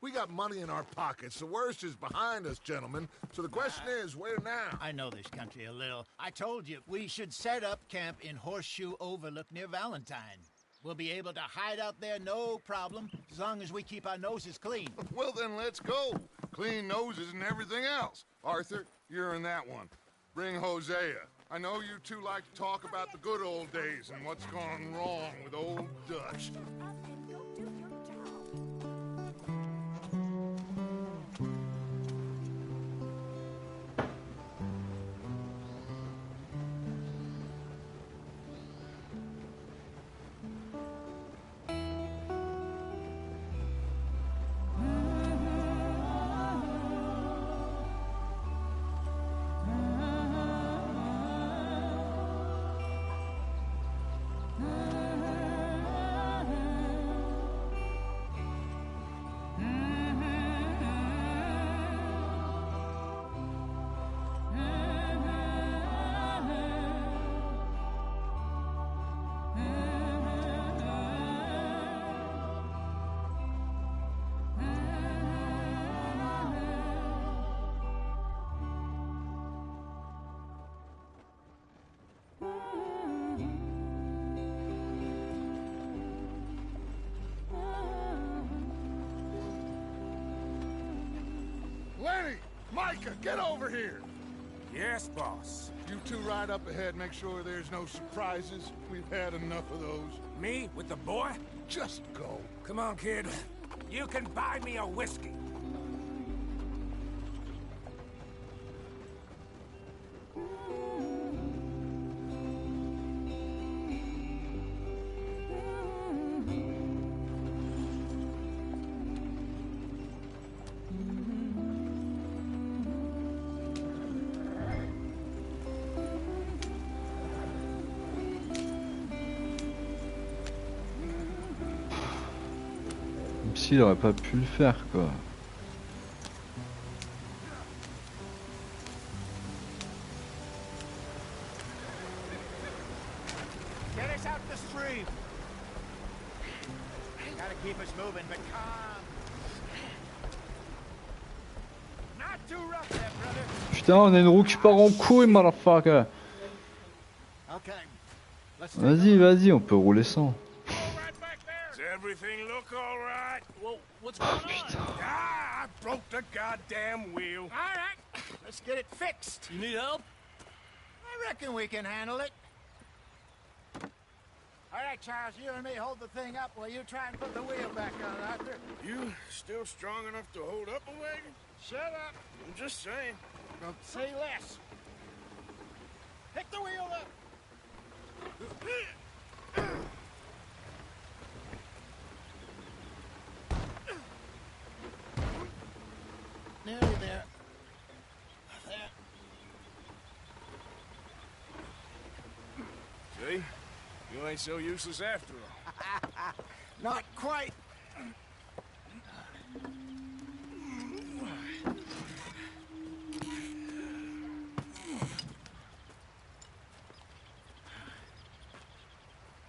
We got money in our pockets. The worst is behind us, gentlemen. So the question is, where now? I know this country a little. I told you, we should set up camp in Horseshoe Overlook near Valentine. We'll be able to hide out there, no problem, as long as we keep our noses clean. Well, then let's go. Clean noses and everything else. Arthur, you're in that one. Bring Hosea. I know you two like to talk about the good old days and what's gone wrong with old Dutch. Lenny! Micah, get over here! Yes, boss. You two ride up ahead, make sure there's no surprises. We've had enough of those. Me with the boy? Just go. Come on, kid. You can buy me a whiskey. Même s'il aurait pas pu le faire, quoi. Get us out the stream. Gotta keep us moving, but calm. Not too rough there, brother. Putain, on a une roue qui part en couille, motherfucker. Okay. Vas-y, vas-y, on peut rouler sans. Does everything look all right? Well, what's going on? Ah, I broke the goddamn wheel. All right, let's get it fixed. You need help? I reckon we can handle it. All right, Charles, you and me hold the thing up while you try and put the wheel back on, Arthur. You still strong enough to hold up a wagon? Shut up. I'm just saying. Don't say less. Pick the wheel up. Nearly there. There. See? You ain't so useless after all. Not quite.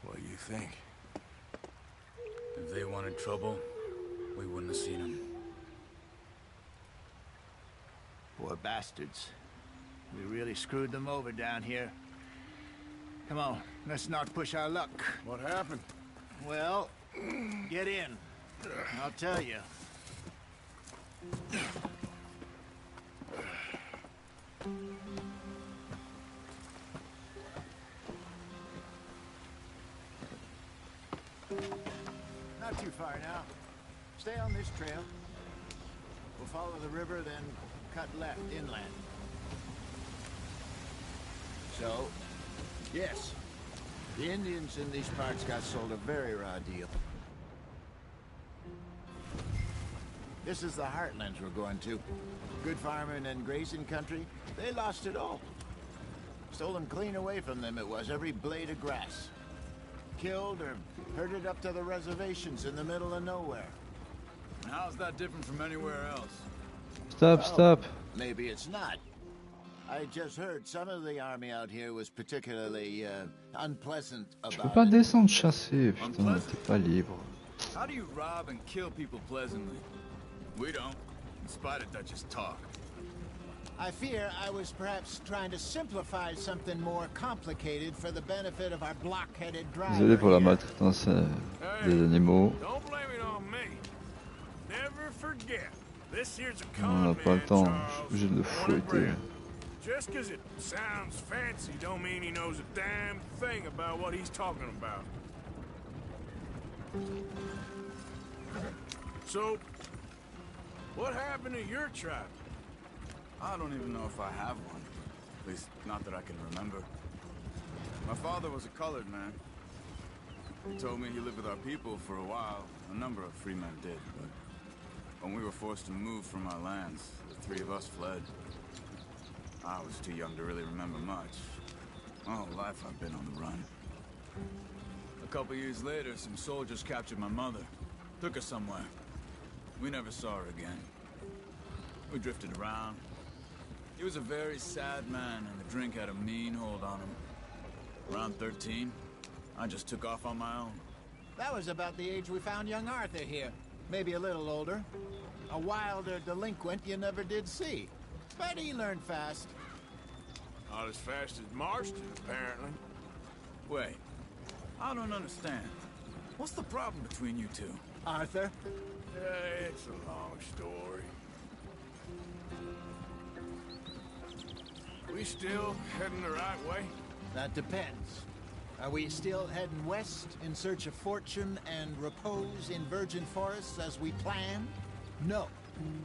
What do you think? If they wanted trouble, we wouldn't have seen them. Poor bastards. We really screwed them over down here. Come on, let's not push our luck. What happened? Well, get in. I'll tell you. Not too far now. Stay on this trail. We'll follow the river, then cut left inland. So, yes, the Indians in these parts got sold a very raw deal. This is the heartlands we're going to. Good farming and grazing country, they lost it all. Stolen clean away from them it was, every blade of grass. Killed or herded up to the reservations in the middle of nowhere. How's that different from anywhere else? Stop, stop. Maybe it's not. I just heard some of the army out here was particularly unpleasant Tu peux about pas it. descendre chasser, putain, t'es pas libre. How do you rob and kill people pleasantly? We don't, in spite of Dutch's talk. I fear I was perhaps trying to simplify something more complicated for the benefit of our block-headed driver. Désolé pour la here. maltraitance des animaux. Don't blame it on me. Never forget. This here's a On n'a con pas le man, temps, Charles. je suis obligé de le Born and fouetter. bred. Just 'cause it sounds fancy don't mean he knows a damn thing about what he's talking about. So, what happened to your tribe? I don't even know if I have one. At least, not that I can remember. My father was a colored man. He told me he lived with our people for a while. A number of free men did, but when we were forced to move from our lands, the three of us fled. I was too young to really remember much. My whole life I've been on the run. A couple years later, some soldiers captured my mother. Took her somewhere. We never saw her again. We drifted around. He was a very sad man, and the drink had a mean hold on him. Around 13, I just took off on my own. That was about the age we found young Arthur here. Maybe a little older. A wilder delinquent you never did see. But he learned fast. Not as fast as Marston, apparently. Wait, I don't understand. What's the problem between you two? Arthur? It's a long story. We still heading the right way? That depends. Are we still heading west in search of fortune and repose in virgin forests as we planned? No.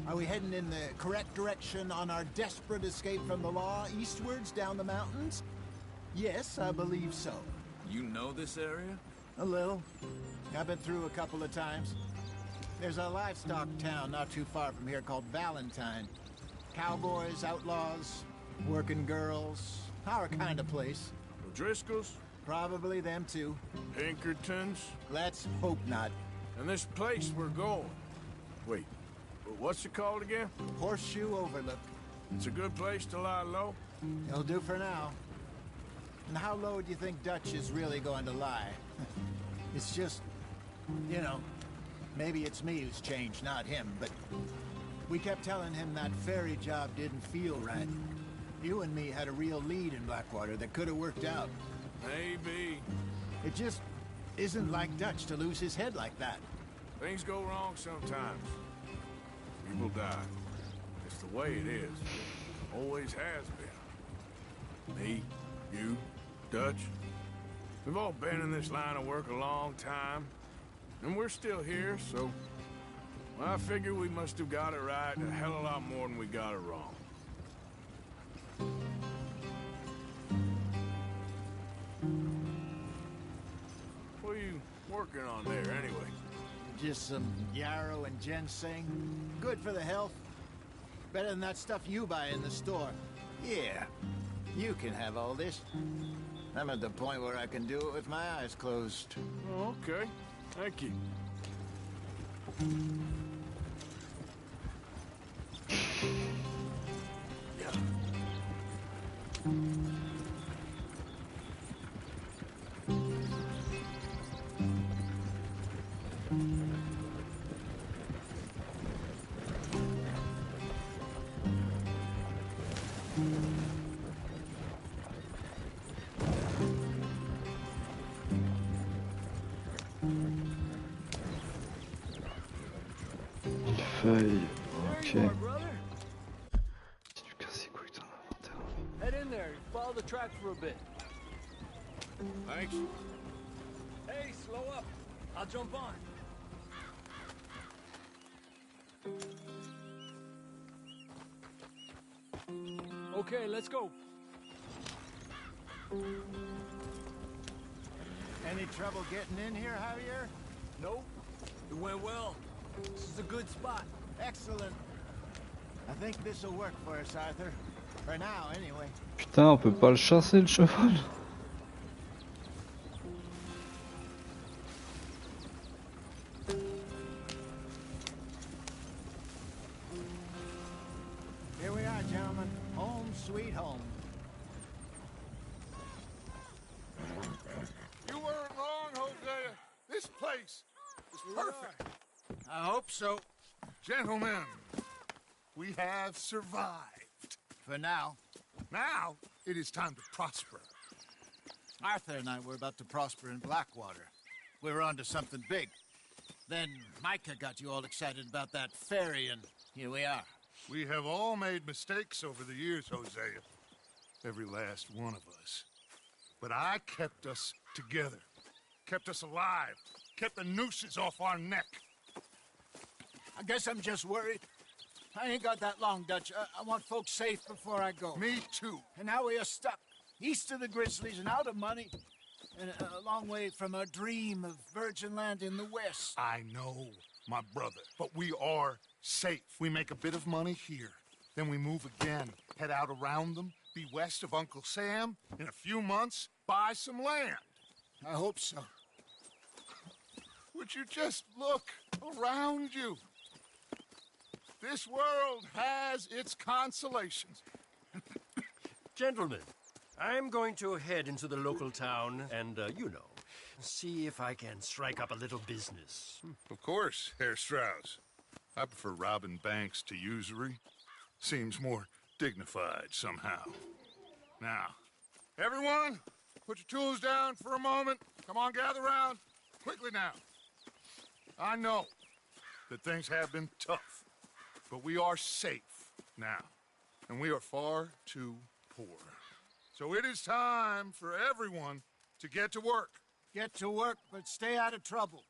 Are we heading in the correct direction on our desperate escape from the law eastwards down the mountains? Yes, I believe so. You know this area? A little. I've been through a couple of times. There's a livestock town not too far from here called Valentine. Cowboys, outlaws, working girls, our kind of place. O'Driscoll's? Probably them too. Pinkertons? Let's hope not. And this place we're going. Wait, what's it called again? Horseshoe Overlook. It's a good place to lie low? It'll do for now. And how low do you think Dutch is really going to lie? It's just, you know, maybe it's me who's changed, not him, but we kept telling him that ferry job didn't feel right. You and me had a real lead in Blackwater that could have worked out. Maybe. It just isn't like Dutch to lose his head like that. Things go wrong sometimes. People die. It's the way it is. Always has been. Me, you, Dutch. We've all been in this line of work a long time. And we're still here, so... well, I figure we must have got it right a hell of a lot more than we got it wrong. What are you working on there, anyway? Just some yarrow and ginseng. Good for the health. Better than that stuff you buy in the store. Yeah, you can have all this. I'm at the point where I can do it with my eyes closed. Oh, okay. Thank you. Feuille, ok. Si tu casses les couilles de ton inventaire. Head in there, follow the tracks for a bit. Thanks. Hey, slow up. I'll jump on. Okay, let's go. Any trouble getting in here, Javier? Nope. It went well. This is a good spot. Excellent. I think this will work for us, Arthur. For now, anyway. Putain, on peut pas le chasser le cheval. Here we are, gentlemen. Home sweet home. You weren't wrong, Hosea. This place is perfect. I hope so. Gentlemen, we have survived. For now, Now, it is time to prosper. Arthur and I were about to prosper in Blackwater. We were onto something big. Then Micah got you all excited about that ferry, and here we are. We have all made mistakes over the years, Hosea. Every last one of us. But I kept us together. Kept us alive. Kept the nooses off our neck. I guess I'm just worried. I ain't got that long, Dutch. I want folks safe before I go. Me too. And now we are stuck, east of the Grizzlies and out of money, and a long way from our dream of virgin land in the west. I know, my brother, but we are safe. We make a bit of money here. Then we move again, head out around them, be west of Uncle Sam. In a few months, buy some land. I hope so. Would you just look around you? This world has its consolations. Gentlemen, I'm going to head into the local town and, see if I can strike up a little business. Of course, Herr Strauss. I prefer robbing banks to usury. Seems more dignified somehow. Now, everyone, put your tools down for a moment. Come on, gather round. Quickly now. I know that things have been tough, but we are safe now, and we are far too poor. So it is time for everyone to get to work. Get to work, but stay out of trouble.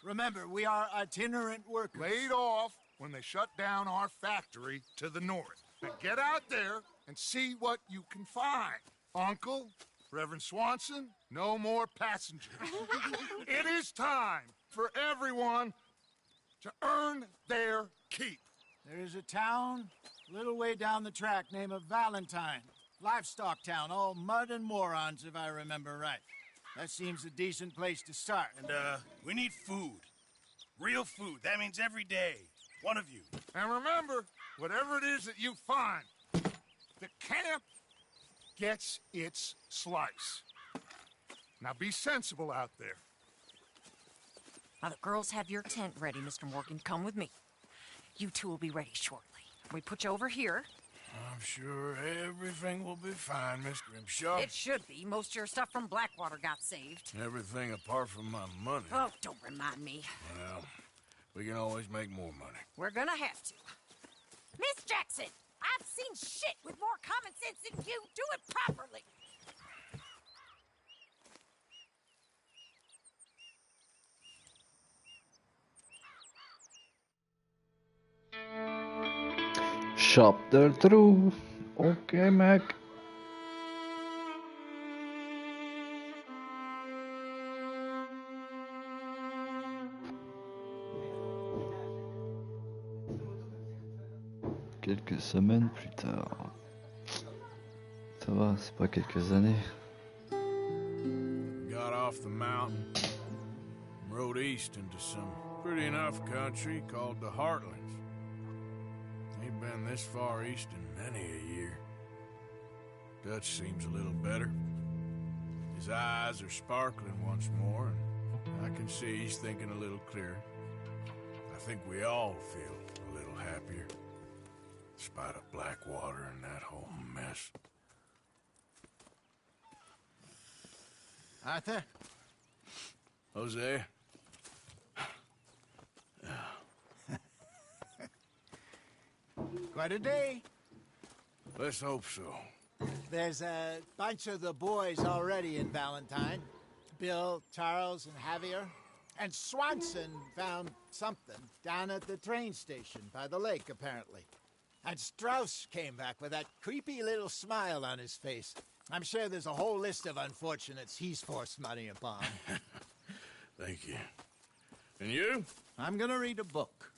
Remember, we are itinerant workers. Laid off when they shut down our factory to the north. Now get out there and see what you can find. Uncle, Reverend Swanson, no more passengers. It is time for everyone to earn their keep. There is a town a little way down the track named Valentine. Livestock town, all mud and morons, if I remember right. That seems a decent place to start. And, we need food. Real food. That means every day. One of you. And remember, whatever it is that you find, the camp gets its slice. Now be sensible out there. Now the girls have your tent ready, Mr. Morgan. Come with me. You two will be ready shortly. We put you over here. I'm sure everything will be fine, Miss Grimshaw. It should be. Most of your stuff from Blackwater got saved. Everything apart from my money. Oh, don't remind me. Well, we can always make more money. We're gonna have to. Miss Jackson, I've seen shit with more common sense than you. Do it properly. Chapter 2. Ok, mec. Quelques semaines plus tard. Ça va, c'est pas quelques années. Got off the mountain, rode east into some pretty enough country called the Heartlands. Ain't been this far east in many a year. Dutch seems a little better. His eyes are sparkling once more, and I can see he's thinking a little clearer. I think we all feel a little happier, in spite of Blackwater and that whole mess. Arthur? Jose? Quite a day. Let's hope so. There's a bunch of the boys already in Valentine. Bill, Charles, and Javier. And Swanson found something down at the train station by the lake, apparently. And Strauss came back with that creepy little smile on his face. I'm sure there's a whole list of unfortunates he's forced money upon. Thank you. And you? I'm gonna read a book.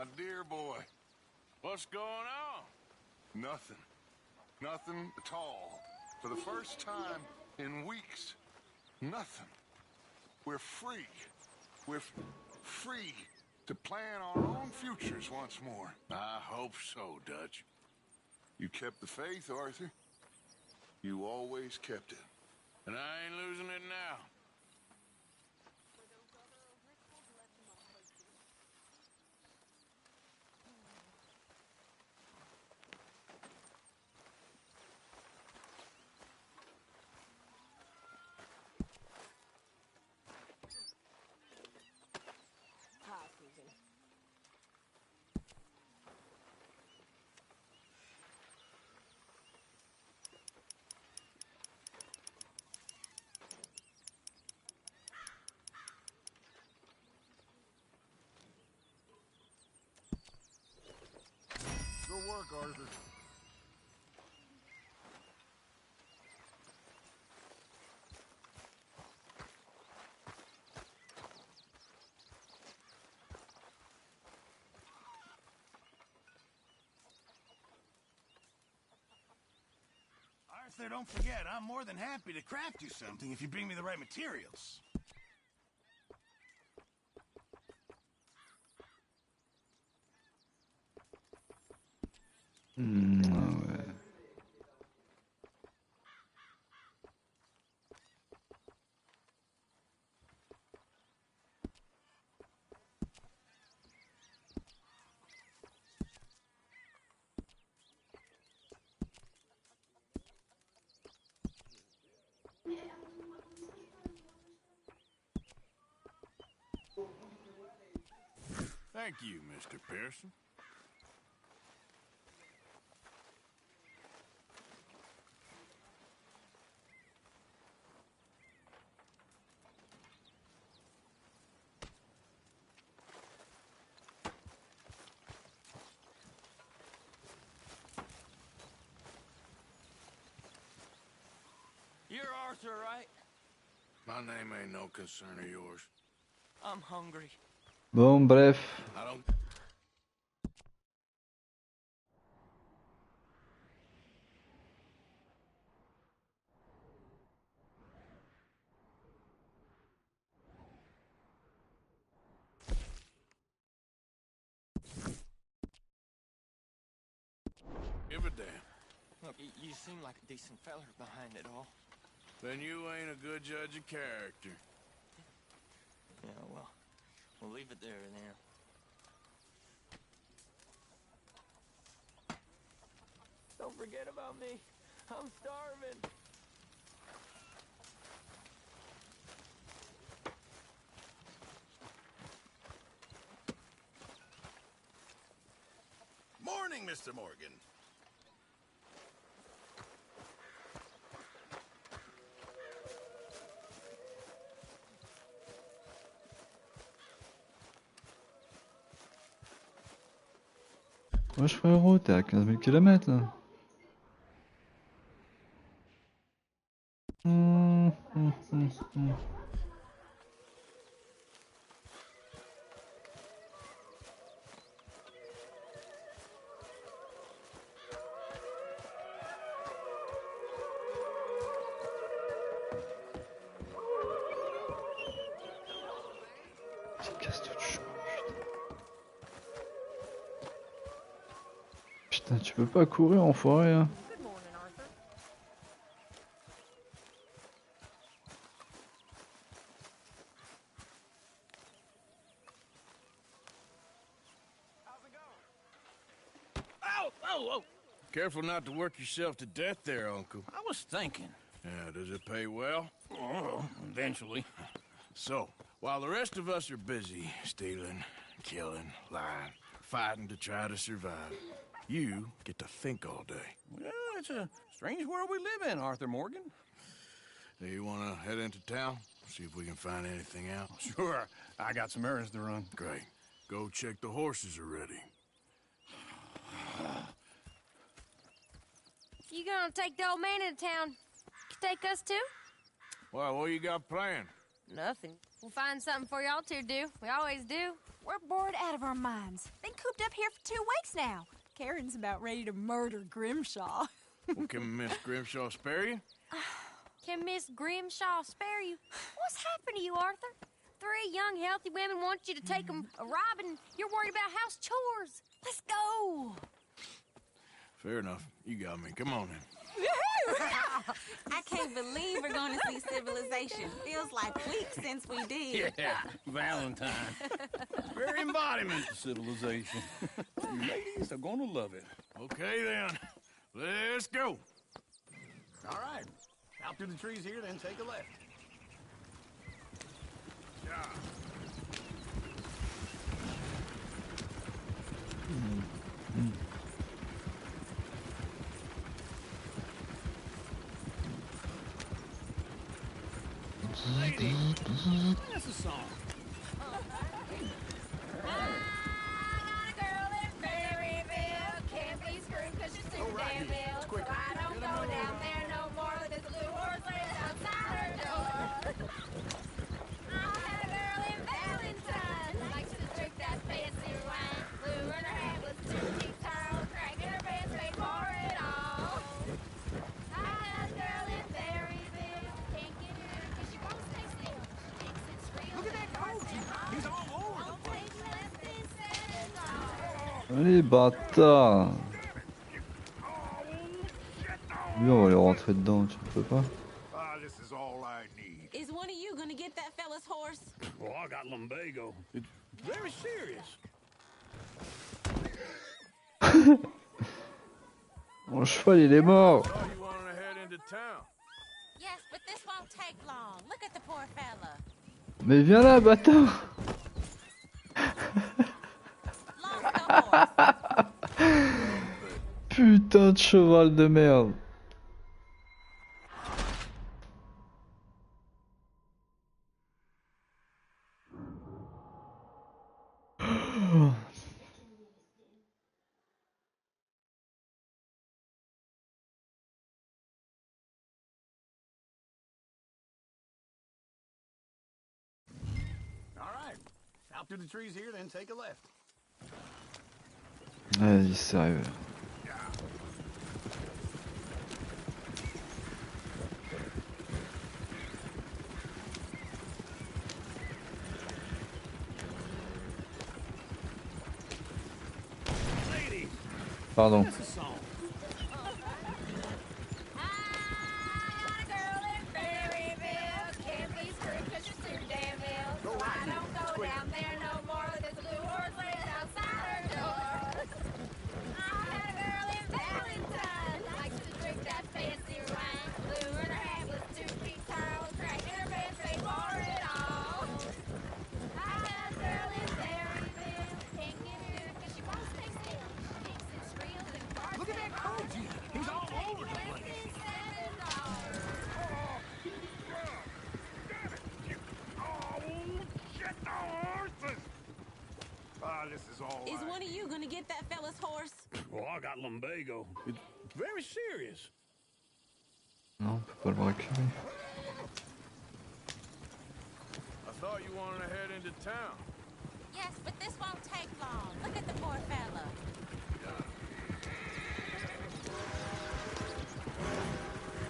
My dear boy. What's going on? Nothing. Nothing at all. For the first time in weeks. Nothing. We're free. We're free to plan our own futures once more. I hope so, Dutch. You kept the faith, Arthur. You always kept it. And I ain't losing it now. Good work, Arthur. Arthur, don't forget, I'm more than happy to craft you something if you bring me the right materials. Ah ouais. Thank you, Mr. Pearson. You're Arthur, right? My name ain't no concern of yours. I'm hungry. Bon, bref. I don't... Give a damn. Look, you seem like a decent feller behind it all. Then you ain't a good judge of character. Yeah, well, we'll leave it there then. Don't forget about me. I'm starving. Morning, Mr. Morgan. Wesh frérot, t'es à 15 000 km là. Putain, tu peux pas courir, enfoiré, hein. Good morning, Arthur. Ow! Oh, oh! Careful not to work yourself to death there, Uncle. I was thinking. Yeah, does it pay well? Oh, eventually. So, while the rest of us are busy stealing, killing, lying, fighting to try to survive, you get to think all day. Well, it's a strange world we live in, Arthur Morgan. Do you want to head into town? See if we can find anything out? Sure. I got some errands to run. Great. Go check the horses are ready. You gonna take the old man into town? Take us too? Well, what you got planned? Nothing. We'll find something for y'all to do. We always do. We're bored out of our minds. Been cooped up here for 2 weeks now. Karen's about ready to murder Grimshaw. Well, can Miss Grimshaw spare you? Can Miss Grimshaw spare you? What's happened to you, Arthur? 3 young, healthy women want you to take them a robbing. You're worried about house chores. Let's go. Fair enough. You got me. Come on then. I can't believe we're going to see civilization. Feels like weeks since we did. Yeah, Valentine. Very embodiment of civilization. You ladies are gonna love it. Okay then. Let's go. All right. Out through the trees here, then take a left. Lady, that's a song. Allez, bâtard! Lui, on va lui rentrer dedans, tu peux pas? This is all I need. Is one of you going to get that fella's horse? Oh, I got lumbago. It's very serious. Mon cheval, il est mort! Oh, you wanted to head into town? Yes, but this won't take long. Look at the poor fella. Mais viens là, bâtard! Putain de cheval de merde! All right. Out through the trees here, then take a left. Vas-y, sérieux. Pardon. That's a song. Is one of you going to get that fella's horse? Oh, I got lumbago. It's very serious. Non, on peut pas le récupérer. I thought you wanted to head into town. Yes, but this won't take long. Look at the poor fella.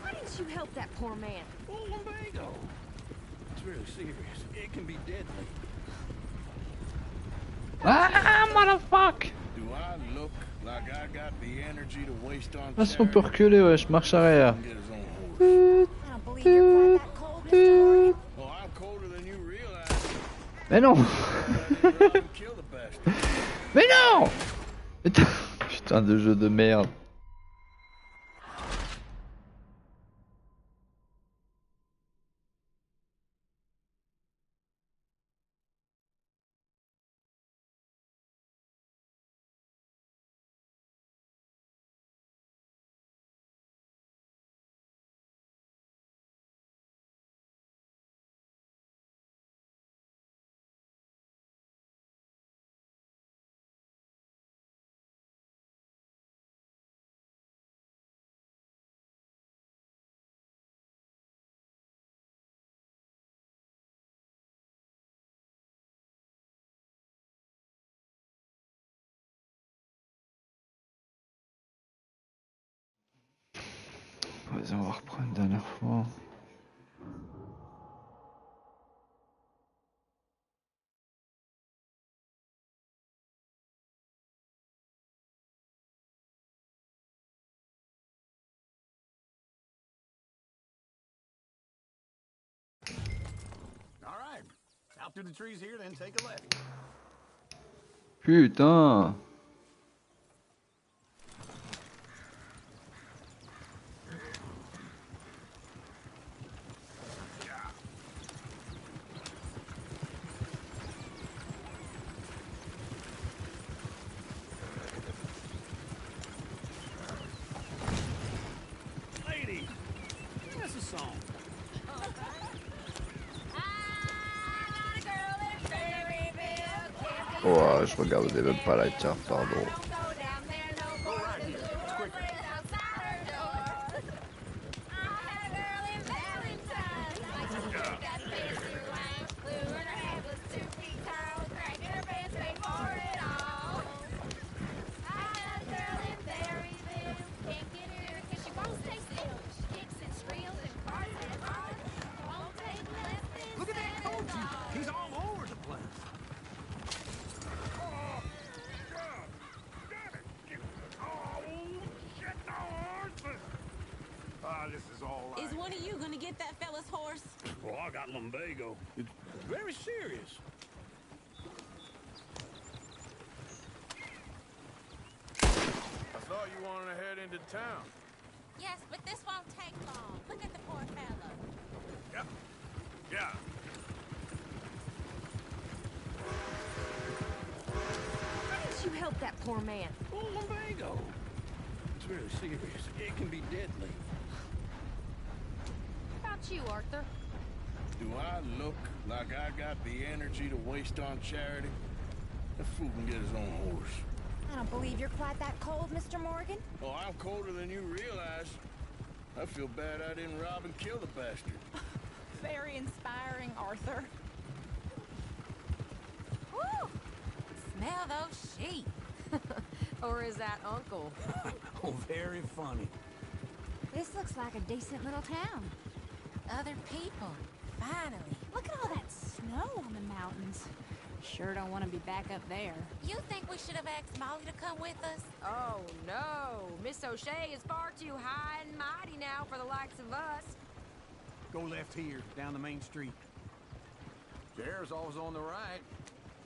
Why didn't you help that poor man? Oh, lumbago. It's really serious. It can be deadly. Ah, motherfuck! Do I look like I got the energy to waste on Ah, si on peut reculer, wesh, marche arrière. Mais non! Mais non! Putain de jeu de merde. vas-y, on va reprendre une dernière fois. All right. Out through the trees here, then take a left. Putain! Lady, that's a song. Oh, je regardais même pas la carte, pardon. Look at that coach. He's all over the place. This is all right. Is one of you gonna get that fella's horse? Well, I got lumbago. It's very serious. I thought you wanted to head into town. Yes, but this won't take long. Look at the poor fella. Yeah. Yeah. Why didn't you help that poor man? Oh, lumbago. It's very serious. It can be deadly. How about you, Arthur? Do I look like I got the energy to waste on charity? That fool can get his own horse. I don't believe you're quite that cold, Mr. Morgan. Oh, I'm colder than you realize. I feel bad I didn't rob and kill the bastard. Very inspiring, Arthur. Woo! Smell those sheep. Or is that Uncle? Oh, very funny. This looks like a decent little town. Other people. Finally. Look at all that snow on the mountains. Sure don't want to be back up there. You think we should have asked Molly to come with us? Oh, no. Miss O'Shea is far too high and mighty now for the likes of us. Go left here, down the main street. Chair's always on the right.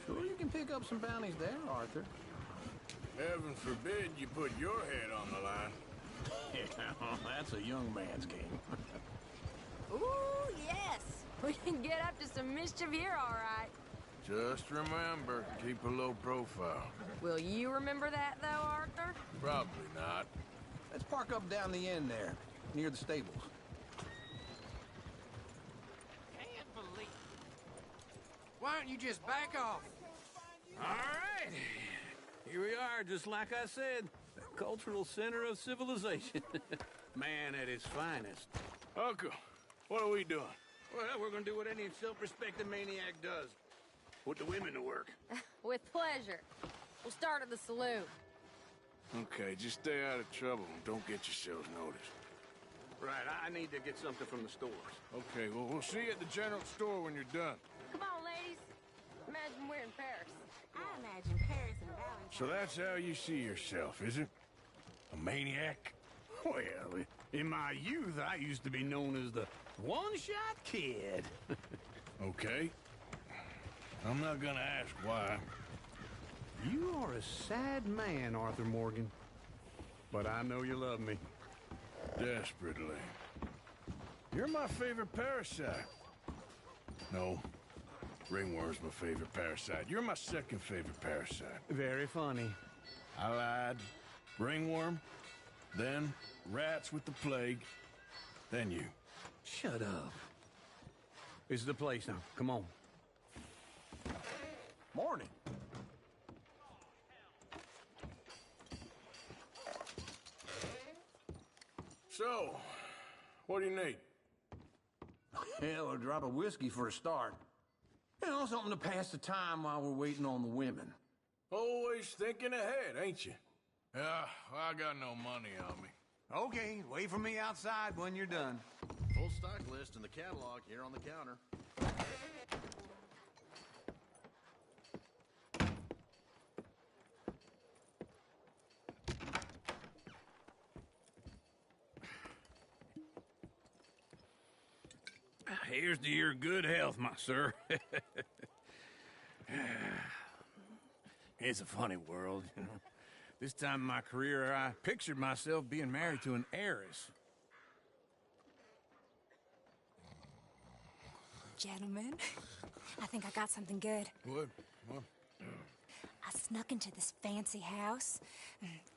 Sure you can pick up some bounties there, Arthur. Heaven forbid you put your head on the line. Yeah, that's a young man's game. Ooh, yes. We can get up to some mischief here, all right. Just remember, keep a low profile. Will you remember that, though, Arthur? Probably not. Let's park up down the end there, near the stables. Can't believe. Why don't you just back off? All right. Here we are, just like I said. The cultural center of civilization. Man at his finest. Uncle, what are we doing? Well, we're gonna do what any self-respecting maniac does. Put the women to work. With pleasure. We'll start at the saloon. Okay, just stay out of trouble and don't get yourselves noticed. Right, I need to get something from the stores. Okay, well, we'll see you at the general store when you're done. Come on, ladies. Imagine we're in Paris. I imagine Paris and Valentine. So that's how you see yourself, is it? A maniac? Well, in my youth, I used to be known as the one-shot kid. Okay. I'm not gonna ask why. You are a sad man, Arthur Morgan. But I know you love me. Desperately. You're my favorite parasite. No. Ringworm's my favorite parasite. You're my second favorite parasite. Very funny. I lied. Ringworm. Then rats with the plague. Then you. Shut up. This is the place now. Come on. Morning. So, what do you need? Hell, a drop of whiskey for a start. You know, something to pass the time while we're waiting on the women. Always thinking ahead, ain't you? Yeah, well, I got no money on me. Okay, wait for me outside when you're done. Full stock list in the catalog here on the counter. Here's to your good health, my sir. It's a funny world, you know. This time in my career, I pictured myself being married to an heiress. Gentlemen, I think I got something good. What? I snuck into this fancy house.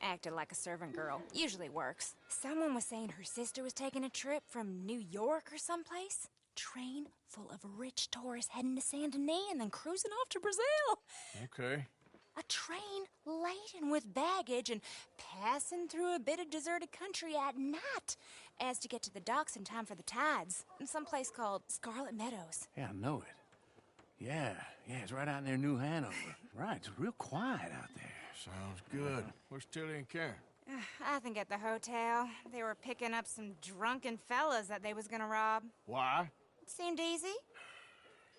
Acted like a servant girl. Usually works. Someone was saying her sister was taking a trip from New York or someplace. Train full of rich tourists heading to Saint Denis and then cruising off to Brazil. Okay. A train laden with baggage and passing through a bit of deserted country at night as to get to the docks in time for the tides in some place called Scarlet Meadows. Yeah, I know it. Yeah, it's right out near New Hanover. Right, it's real quiet out there. Sounds good. Where's Tilly and Karen? I think at the hotel. They were picking up some drunken fellas that they was gonna rob. Why? It seemed easy.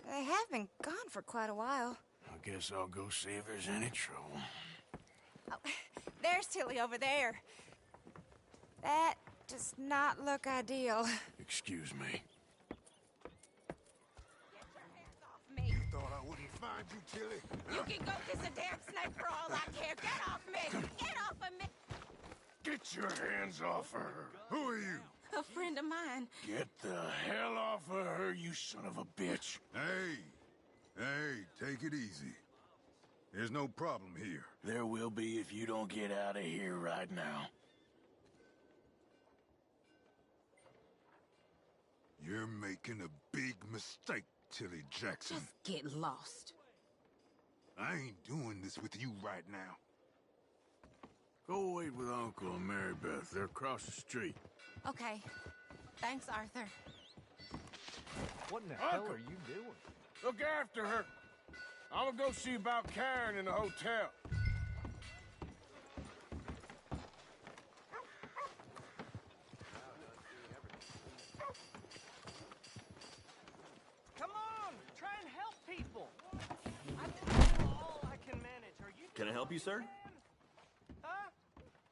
They have been gone for quite a while. I guess I'll go see if there's any trouble. Oh, there's Tilly over there. That does not look ideal. Excuse me. Me. You thought I wouldn't find you, Tilly? You can go kiss a damn snake for all I care. Get off me! Get off of me! Get your hands off her. Who are you? A friend of mine. Get the hell off of her, you son of a bitch. Hey, take it easy. There's no problem here. There will be if you don't get out of here right now. You're making a big mistake, Tilly Jackson. Just get lost. I ain't doing this with you right now. Go wait with Uncle and Mary Beth. They're across the street. Okay. Thanks, Arthur. What in the hell are you doing? Look after her. I'm gonna go see about Karen in the hotel. Come on, try and help people. I can do all I can manage. Are you? Can I help you, sir? Huh?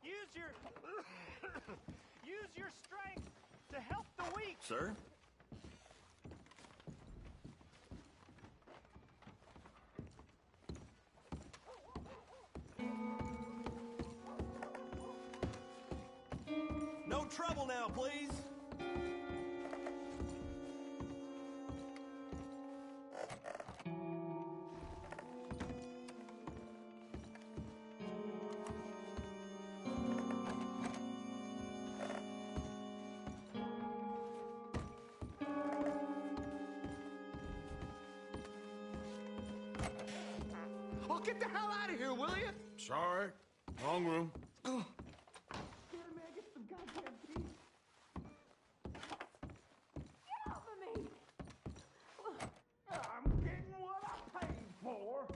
Use your use your strength to help the weak. Sir? No trouble now, please. Oh, get the hell out of here, will you? Sorry. Wrong room. I'm getting what I paid for.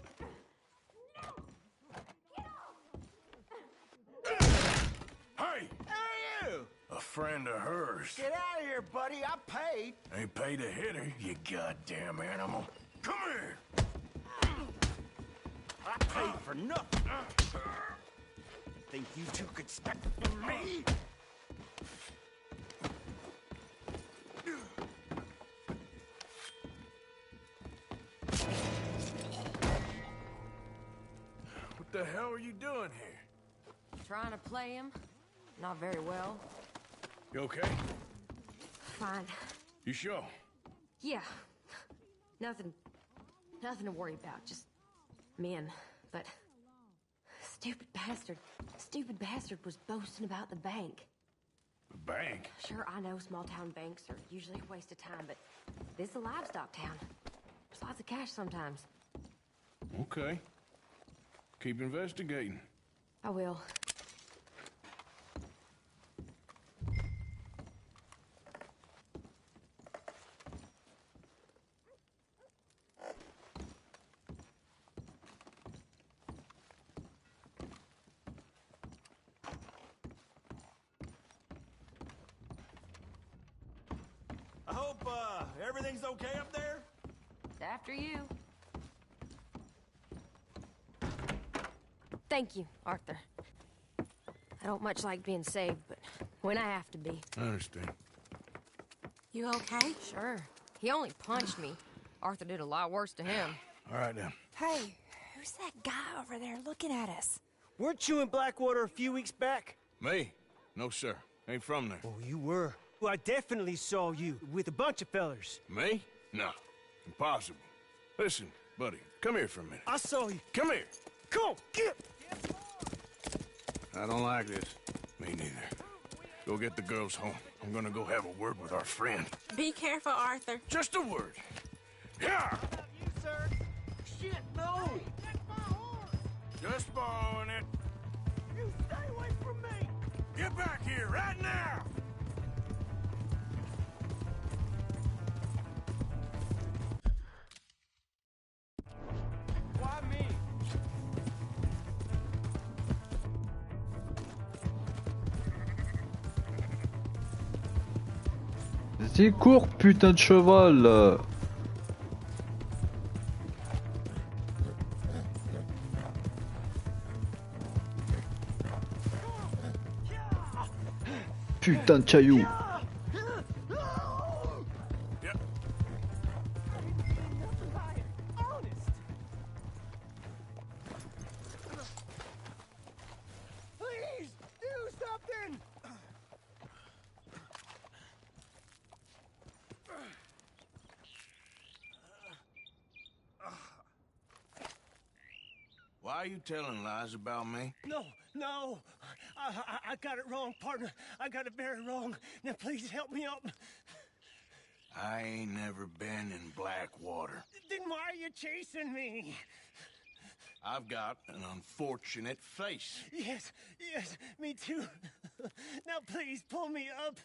Hey! Who are you? A friend of hers. Get out of here, buddy. I paid. Ain't paid to hit her, you goddamn animal. Come here! I paid for nothing. Think you two could step from me? What the hell are you doing here? Trying to play him. Not very well. You okay? Fine. You sure? Yeah. Nothing to worry about. Just men. But stupid bastard was boasting about the bank. The bank? Sure, I know small town banks are usually a waste of time, but this is a livestock town. There's lots of cash sometimes. Okay. Keep investigating. I will. Everything's okay up there? After you. Thank you, Arthur. I don't much like being saved, but when I have to be. I understand. You okay? Sure. He only punched me. Arthur did a lot worse to him. All right, then. Hey, who's that guy over there looking at us? Weren't you in Blackwater a few weeks back? Me? No, sir. Ain't from there. Oh, you were. Well, I definitely saw you with a bunch of fellers. Me? No. Impossible. Listen, buddy, come here for a minute. I saw you. Come here. Come on, get! I don't like this. Me neither. Go get the girls home. I'm gonna go have a word with our friend. Be careful, Arthur. Just a word. Yeah! You, sir? Shit, no! Just borrowing it. You stay away from me! Get back here right now! Why me? Vas-y, cours, putain de cheval! Putain de caillou! Please, do something! Why are you telling lies about me? No, I got it wrong, partner. I got it very wrong. Now please help me out. I ain't never been in Blackwater. Then why are you chasing me? I've got an unfortunate face. Yes, me too. Now please pull me up.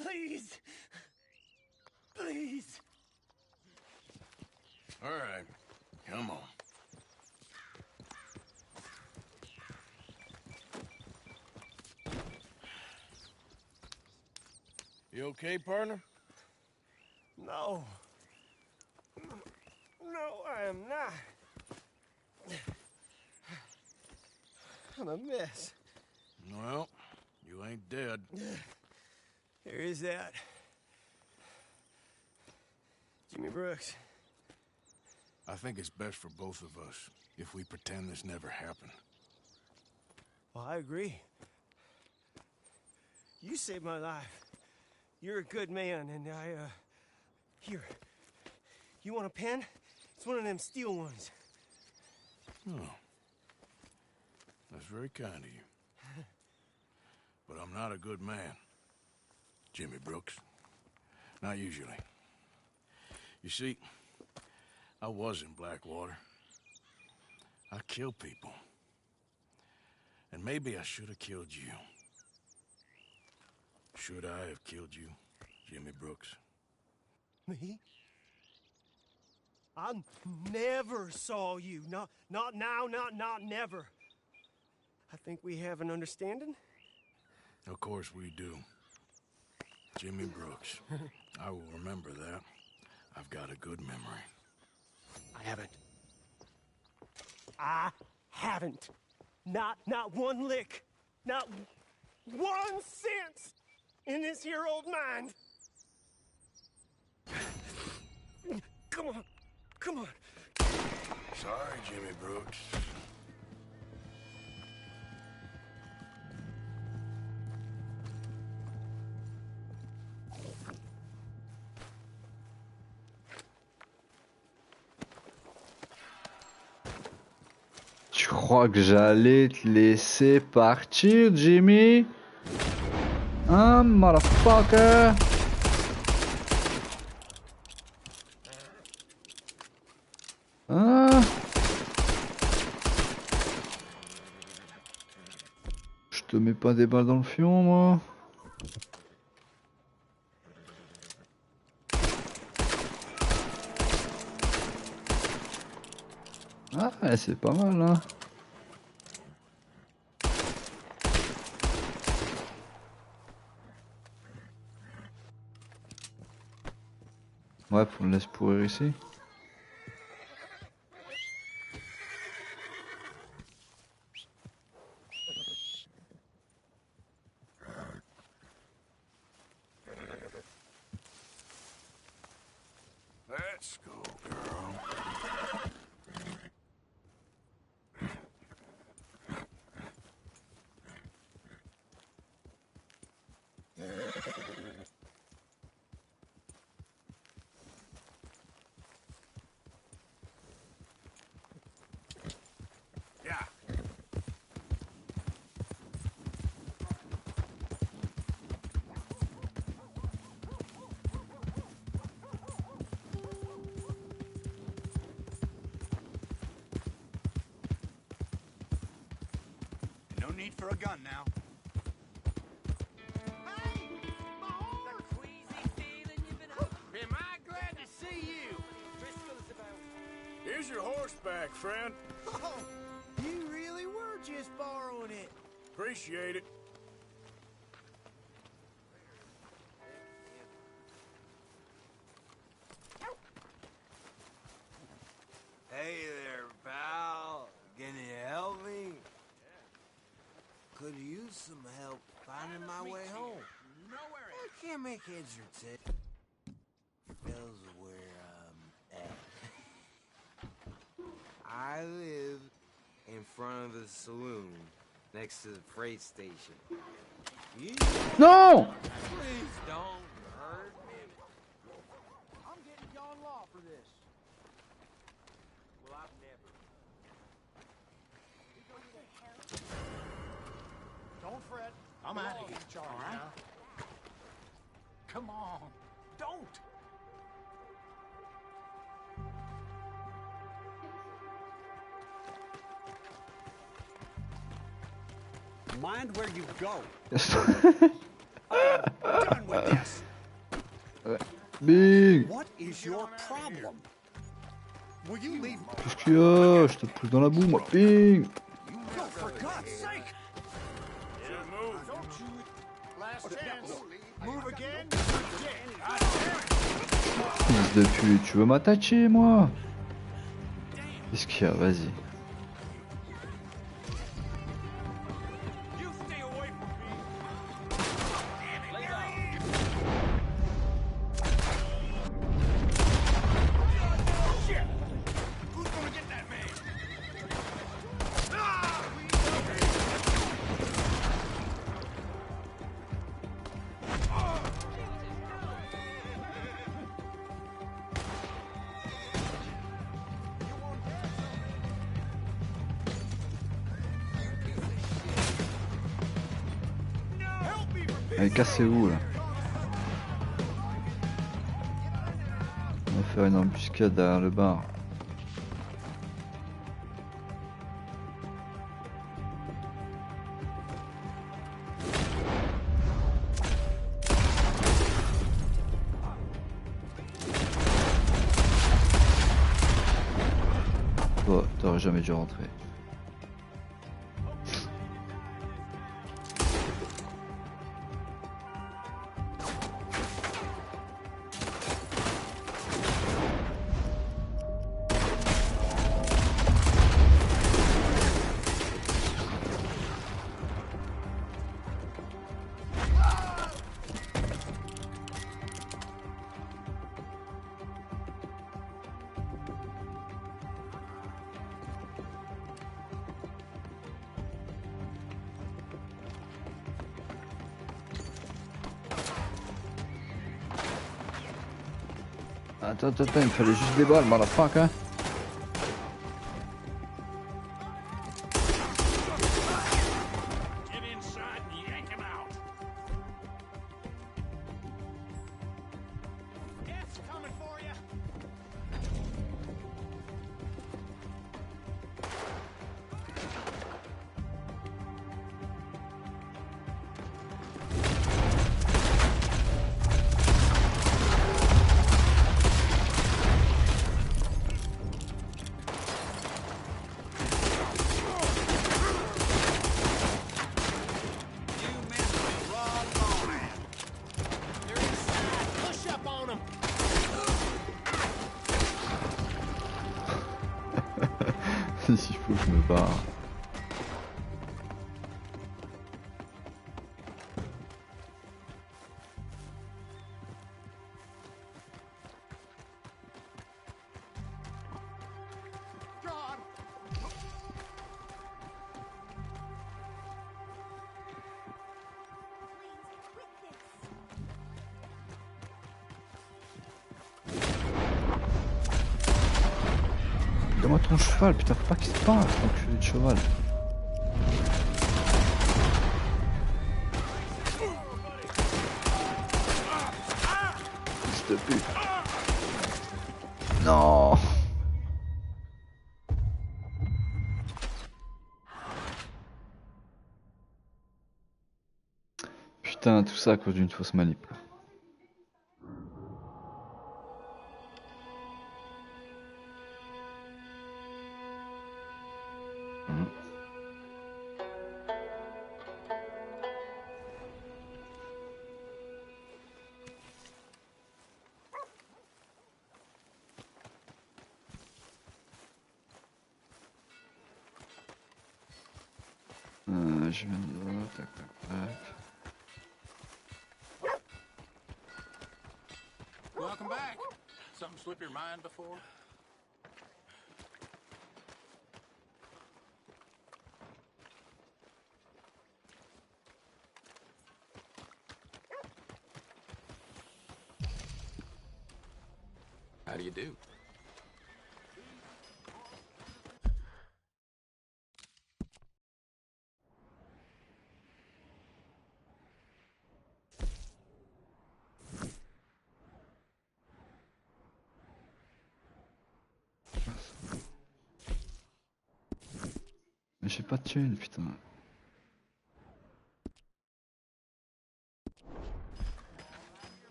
Please. Please. All right, come on. You okay, partner? No. No, I am not. I'm a mess. Well, you ain't dead. There is that. Jimmy Brooks. I think it's best for both of us if we pretend this never happened. Well, I agree. You saved my life. You're a good man, and here. You want a pen? It's one of them steel ones. Oh. That's very kind of you. But I'm not a good man, Jimmy Brooks. Not usually. You see, I was in Blackwater. I killed people. And maybe I should have killed you. Should I have killed you, Jimmy Brooks? Me? I never saw you. Not now, not never. I think we have an understanding. Of course we do. Jimmy Brooks. I will remember that. I've got a good memory. I haven't. Not one lick. Not 1 cent in this here old mind. Come on. Sorry, Jimmy Brooks. Tu crois que j'allais te laisser partir, Jimmy? Hein, motherfucker? Hein? Je te mets pas des balles dans le fion, moi? Ah, c'est pas mal, hein. Ouais, on le laisse pourrir ici. Let's go, girl. Yeah. No need for a gun now. Am I glad to see you? Here's your horseback, friend. Oh, you really were just borrowing it. Appreciate it. Hey there, pal. Can you help me? Could use some help finding my way home. I can't make heads or tails of where I'm at. I live in front of the saloon next to the freight station. No! Please don't hurt me. I'm getting John Law for this. Well, I've never. Don't fret. I'm out of here, Charlie. All right? Come on. Don't. Mind where you go. Done with this. Bing! What is your problem? Will you leave? Qu'est-ce qu'il y a? Je te pousse dans la boue, moi. Bing! No, for God's sake. Don't you? Last chance. Move again. Fils de pute, tu veux m'attacher, moi? Qu'est-ce qu'il y a? Vas-y. Allez, cassez-vous là. On va faire une embuscade derrière le bar. Oh, t'aurais jamais dû rentrer. Attends, il me fallait juste des balles, motherfucker. Hein. S'il faut que je me barre. Donne-moi ton cheval, putain, faut pas qu'il se passe, enculé de cheval. Fils de pute. Non. Putain, tout ça à cause d'une fausse manip. Je viens de... tac tac tac. Welcome back. Something slip your mind before? How do you do? Mais j'ai pas de thune, putain.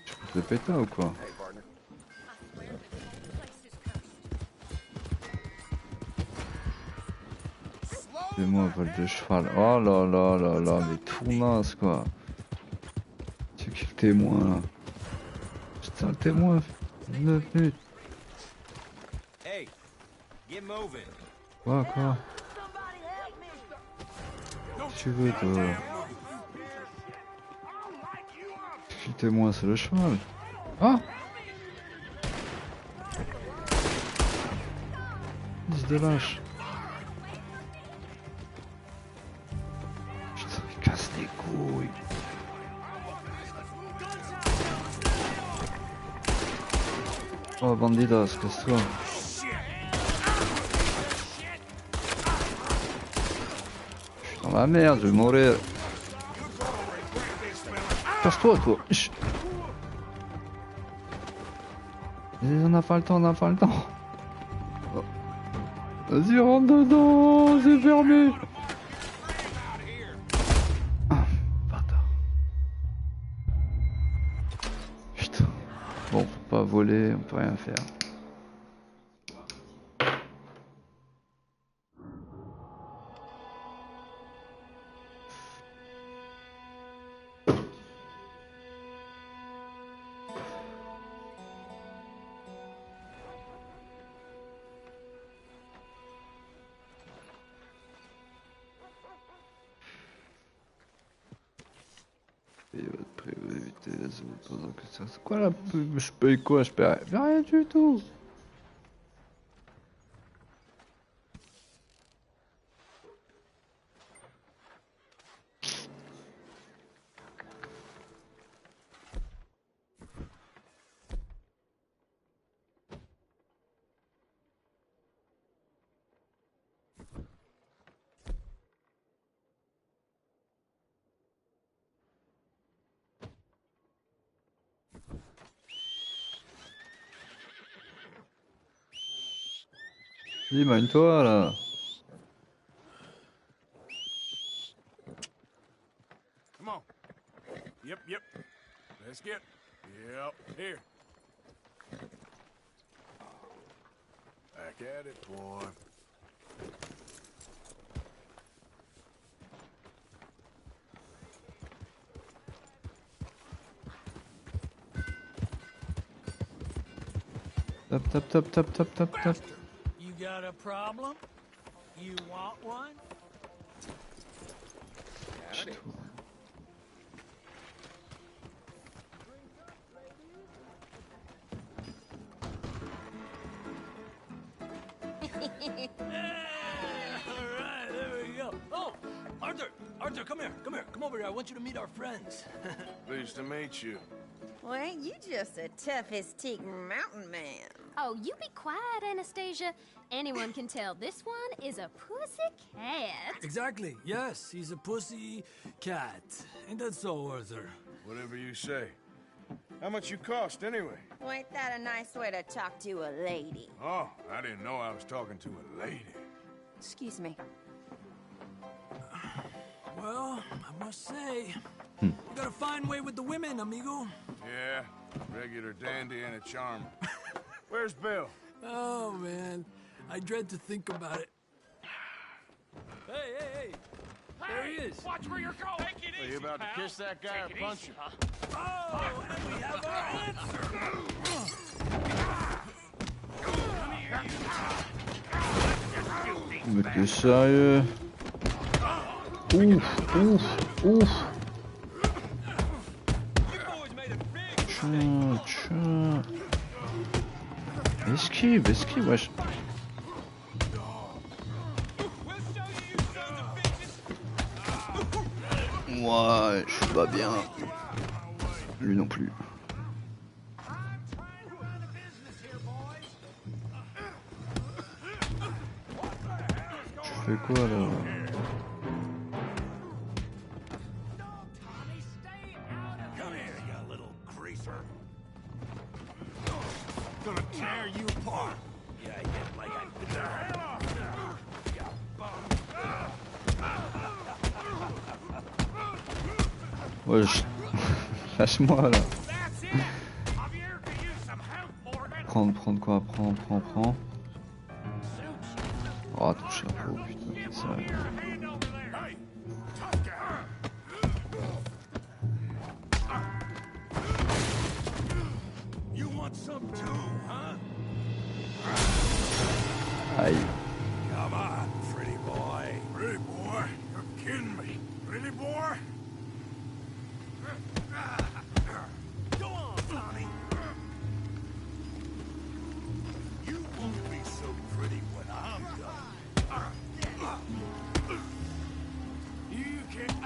Je peux te le péter ou quoi? Fais-moi vol de cheval. Oh là là là là, mais tournasse quoi. C'est qui le témoin là? Putain, le témoin. Le pute. Hey, get moving. Quoi? Tu veux toi? Qui le témoin, c'est le cheval. Ah! Fils de lâche. Putain, il casse les couilles. Oh, bandidos, casse-toi. Je suis dans la merde, je vais mourir. Casse-toi, toi. On n'a pas le temps, Oh. Vas-y, rentre dedans, c'est fermé. Ah, bâtard. Putain. Bon, on peut pas voler, on peut rien faire. C'est quoi la pub? Je paye quoi? Je paye rien du tout. Dis, mine-toi là. Come on. Yep. Let's get. Yep, here. Back at it, boy. Tap. You got a problem? You want one? All right, there we go. Oh, Arthur, come here. Come over here. I want you to meet our friends. Pleased to meet you. Well, ain't you just a tough-as-teak mountain man? Oh, you be quiet, Anastasia. Anyone can tell this one is a pussy cat. Exactly. Yes, he's a pussy cat. Ain't that so, Arthur? Whatever you say. How much you cost, anyway? Well, ain't that a nice way to talk to a lady? Oh, I didn't know I was talking to a lady. Excuse me. Well, I must say, you got a fine way with the women, amigo. Yeah, regular dandy and a charm. Where's Bill? Oh, man. I dread to think about it. Hey! There he is. Watch where you're going. Take it Are you about to kiss that guy or punch him? Oh, and we have our answer. Mais t'es sérieux? Ouf. Tiens. Esquive, wesh. Moi, je suis pas bien. Lui non plus. Tu fais quoi là? Gonna tear you apart. Yeah, like I did the hell off Wesh. Lâche-moi là. Prendre quoi? Prends. Oh, ton chapeau, putain, c'est sérieux. You want some too, huh? Aïe. Come on, pretty boy. Pretty boy? You're kidding me. Pretty boy? Go on, Tommy. You won't be so pretty when I'm done. You can't...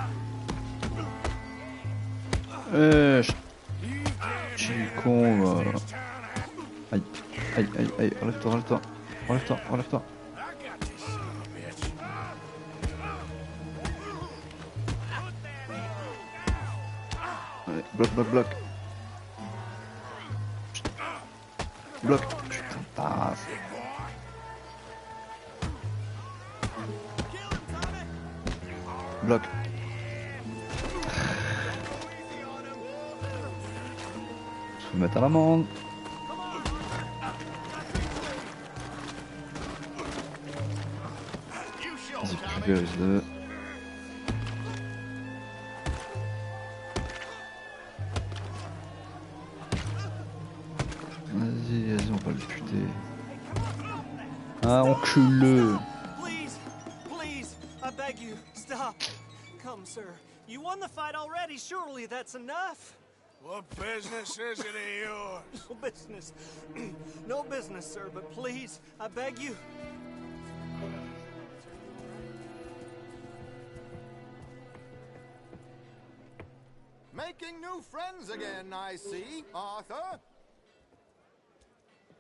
J'ai le con, va. Aïe. Relève-toi. Allez, bloc. Bloc. Putain de tasse. Bloc. Se mettre à l'amende. Vas-y, pulvérise-le. Vas-y, on va le buter. Ah, encule-le. Please, I beg you, stop. Come, sir. You won the fight already. Surely that's enough. What business is it of yours? No business. No business, sir, but please, I beg you. Making new friends again, I see, Arthur.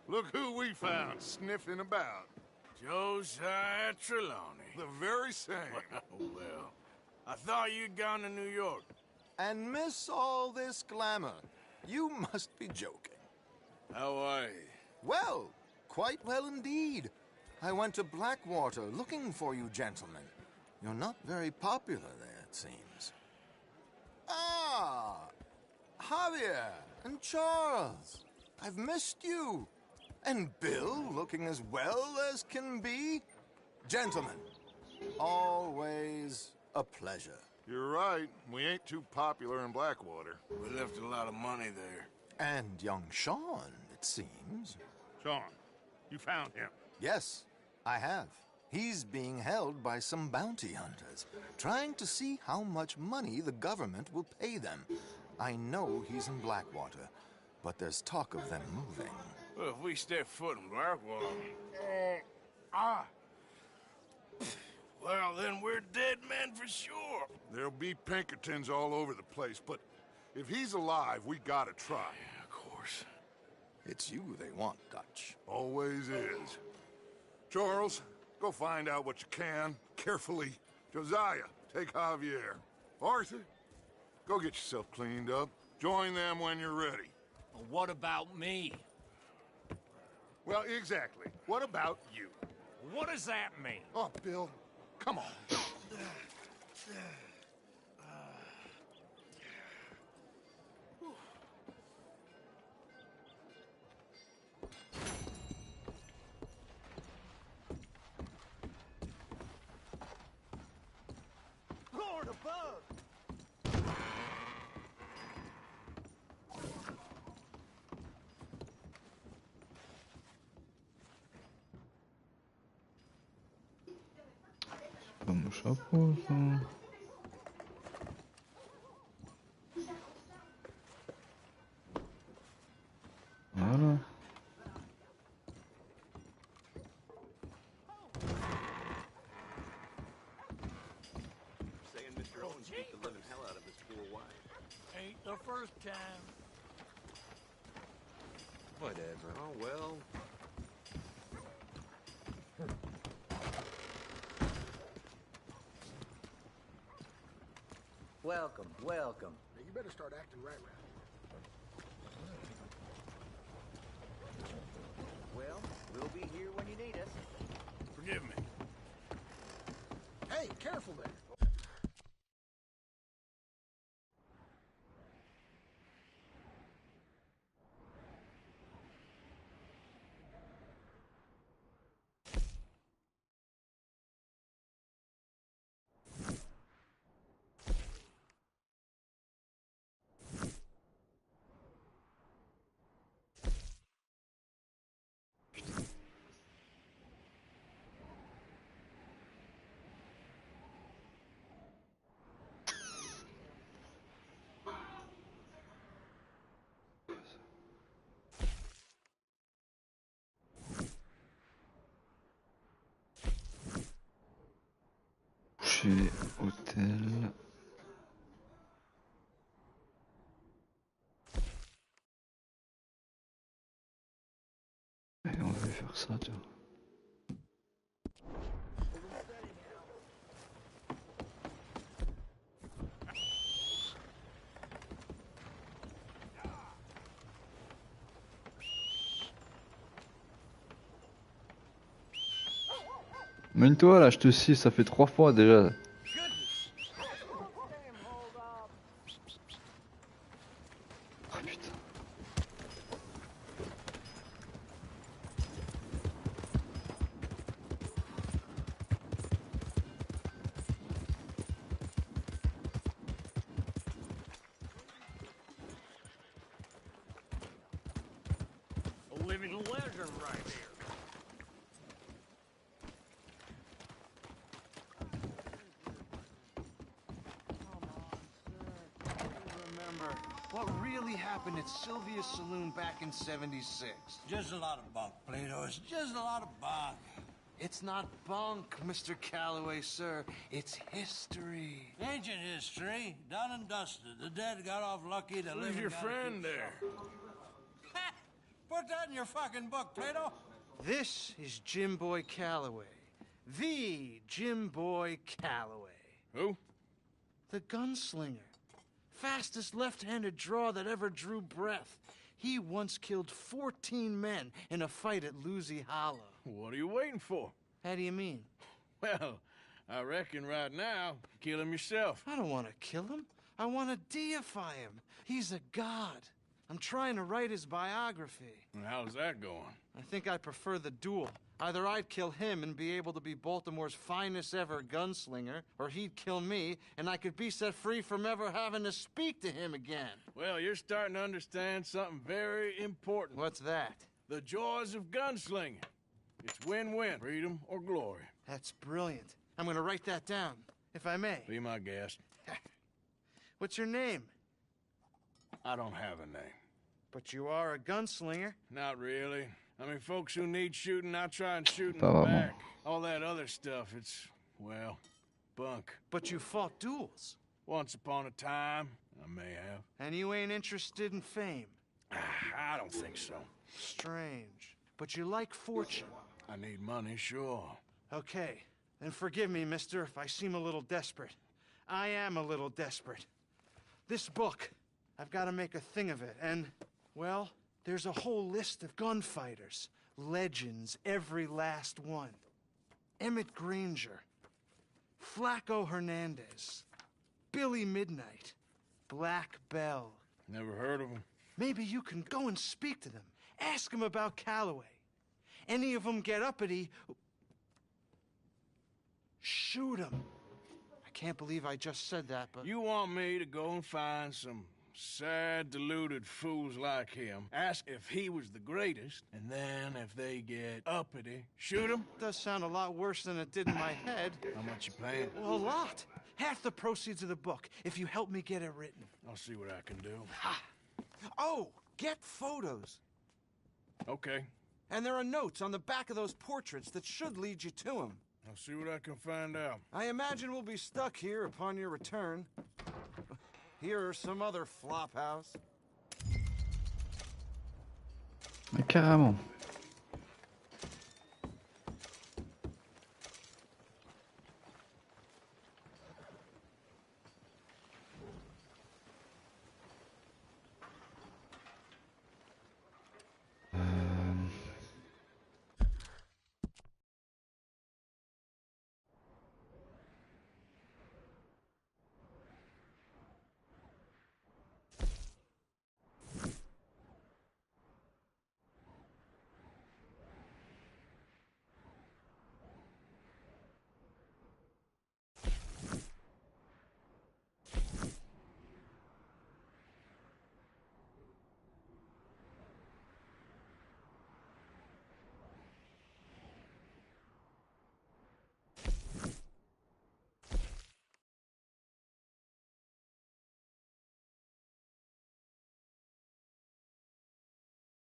Look who we found sniffing about. Josiah Trelawney. The very same. Well, I thought you'd gone to New York. And miss all this glamour. You must be joking. How are you? Well, quite well indeed. I went to Blackwater looking for you gentlemen. You're not very popular there, it seems. Ah, Javier and Charles. I've missed you. And Bill looking as well as can be. Gentlemen, always a pleasure. You're right. We ain't too popular in Blackwater. We left a lot of money there. And young Sean, it seems. Sean, you found him? Yes. I have. He's being held by some bounty hunters, trying to see how much money the government will pay them. I know he's in Blackwater, but there's talk of them moving. Well, if we step foot in Blackwater... Well, then we're dead men for sure. There'll be Pinkertons all over the place, but if he's alive, we gotta try. Yeah, of course. It's you they want, Dutch. Always is. Charles, go find out what you can, carefully. Josiah, take Javier. Arthur, go get yourself cleaned up. Join them when you're ready. Well, what about me? Well, exactly. What about you? What does that mean? Oh, Bill, come on. Lord above! Vamos a pozo. Voilà. Saying Mr. Owens beat the living hell out of his poor wife. Ain't the first time. Whatever. Oh, well. Welcome, welcome. Now, you better start acting right around here. Well, we'll be here when you need us. Forgive me. Hey, careful there. Chez hôtel. Et on va faire ça, tiens. Mène-toi là, je te scie, ça fait 3 fois déjà. Oh putain. A living legend right here. Remember what really happened at Sylvia's Saloon back in '76? Just a lot of bunk, Plato. It's just a lot of bunk. It's not bunk, Mr. Calloway, sir. It's history. Ancient history, done and dusted. The dead got off lucky. The Who's living your got friend there? Put that in your fucking book, Plato. This is Jim Boy Calloway. The Jim Boy Calloway. Who? The gunslinger. Fastest left-handed draw that ever drew breath. He once killed 14 men in a fight at Lucy Hollow. What are you waiting for? How do you mean? Well, I reckon right now, kill him yourself. I don't want to kill him. I want to deify him. He's a god. I'm trying to write his biography. And how's that going? I think I prefer the duel. Either I'd kill him and be able to be Baltimore's finest ever gunslinger, or he'd kill me and I could be set free from ever having to speak to him again. Well, you're starting to understand something very important. What's that? The joys of gunslinging. It's win-win, freedom or glory. That's brilliant. I'm gonna write that down, if I may. Be my guest. What's your name? I don't have a name. But you are a gunslinger. Not really. I mean, folks who need shooting, I try and shoot in Pas the vraiment. back. All that other stuff, it's, well, bunk. But you fought duels. Once upon a time, I may have. And you ain't interested in fame. I don't think so. Strange. But you like fortune. I need money, sure. Okay. Then forgive me, mister, if I seem a little desperate. I am a little desperate. This book, I've got to make a thing of it, and, well, there's a whole list of gunfighters. Legends, every last one. Emmett Granger. Flaco Hernandez. Billy Midnight. Black Bell. Never heard of him. Maybe you can go and speak to them. Ask them about Calloway. Any of them get uppity, shoot them. I can't believe I just said that, but... You want me to go and find some sad, deluded fools like him, ask if he was the greatest, and then if they get uppity, shoot him? Does sound a lot worse than it did in my head. How much you paying? Well, a lot. Half the proceeds of the book, if you help me get it written. I'll see what I can do. Ha! Oh, get photos. Okay. And there are notes on the back of those portraits that should lead you to him. I'll see what I can find out. I imagine we'll be stuck here upon your return. Here or some other flop house. Mais carrément.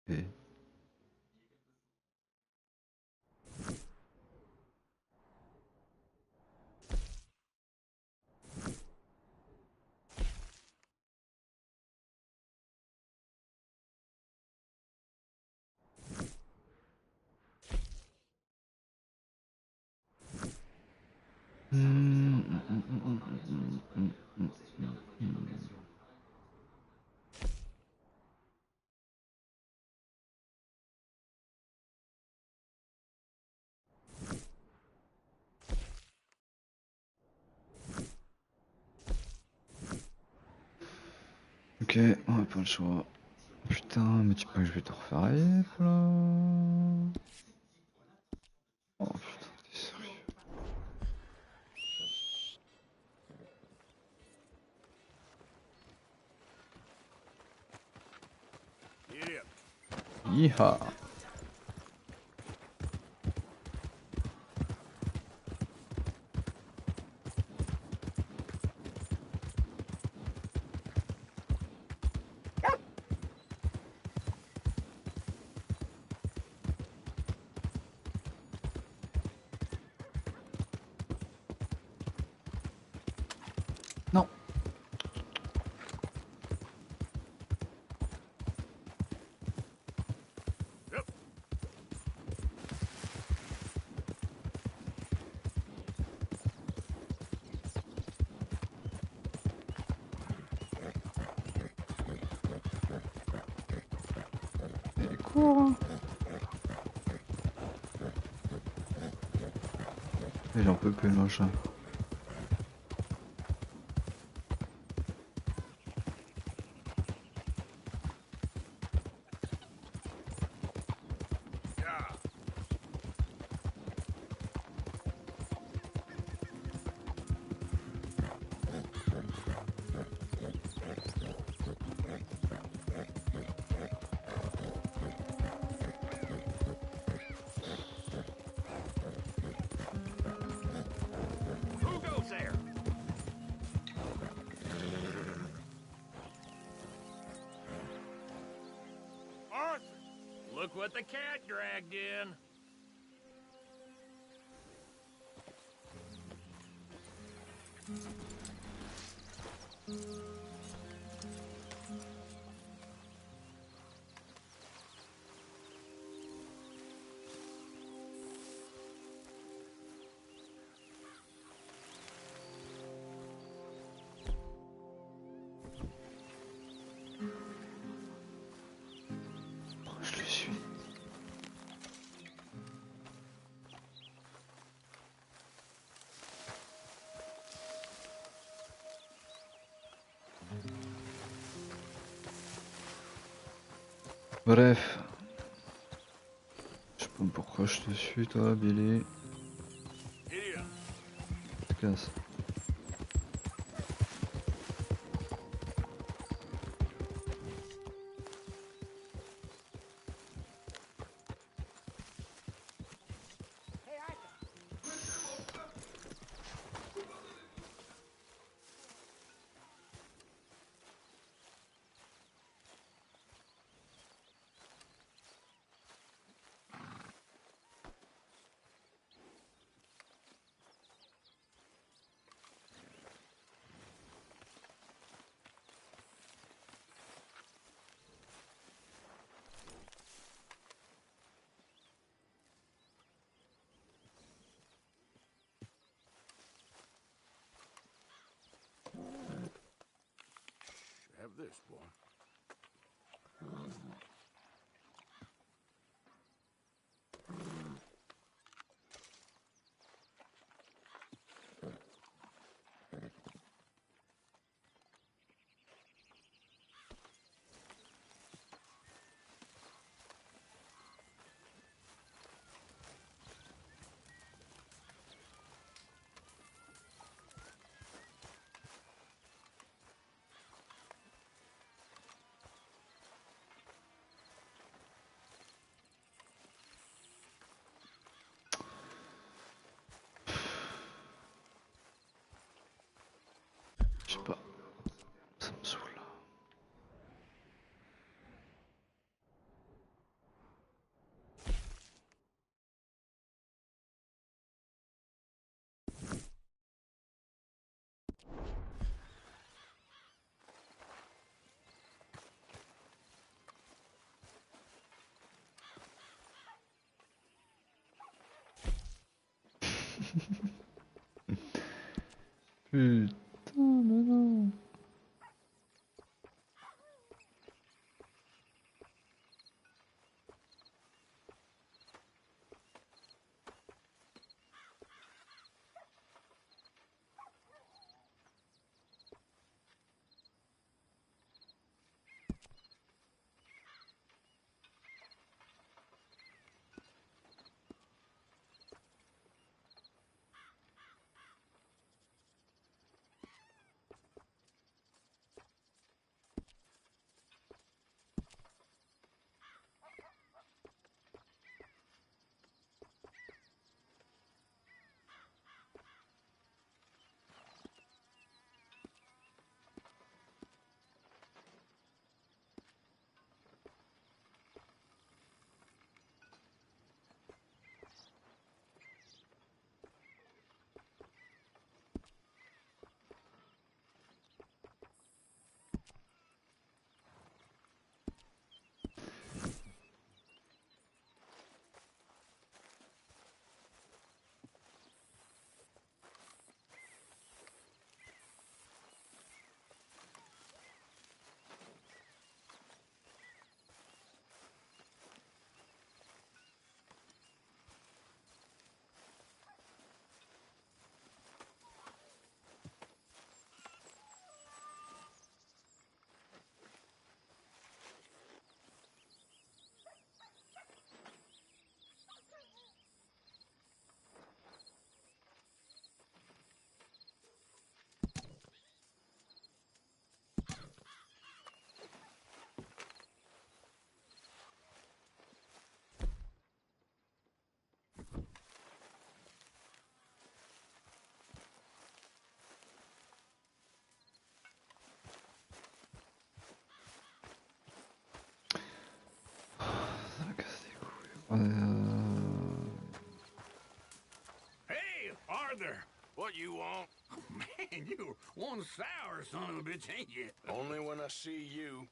Okay. Ok, on n'a pas le choix. Putain, mais tu peux que je vais te refaire rêver là. Oh putain, t'es sérieux. Yeehaw. Non. Et cours, hein. Et j'en peux plus le machin. Look what the cat dragged in. Je le suis. Bref. Je sais pas pourquoi je te suis toi Billy. Je te casse. Have this, boy. Je sais pas. Ça me saoule. Putain, mais non. Hey, Arthur! What you want? Man, you one sour son of a bitch, ain't you? Only when I see you.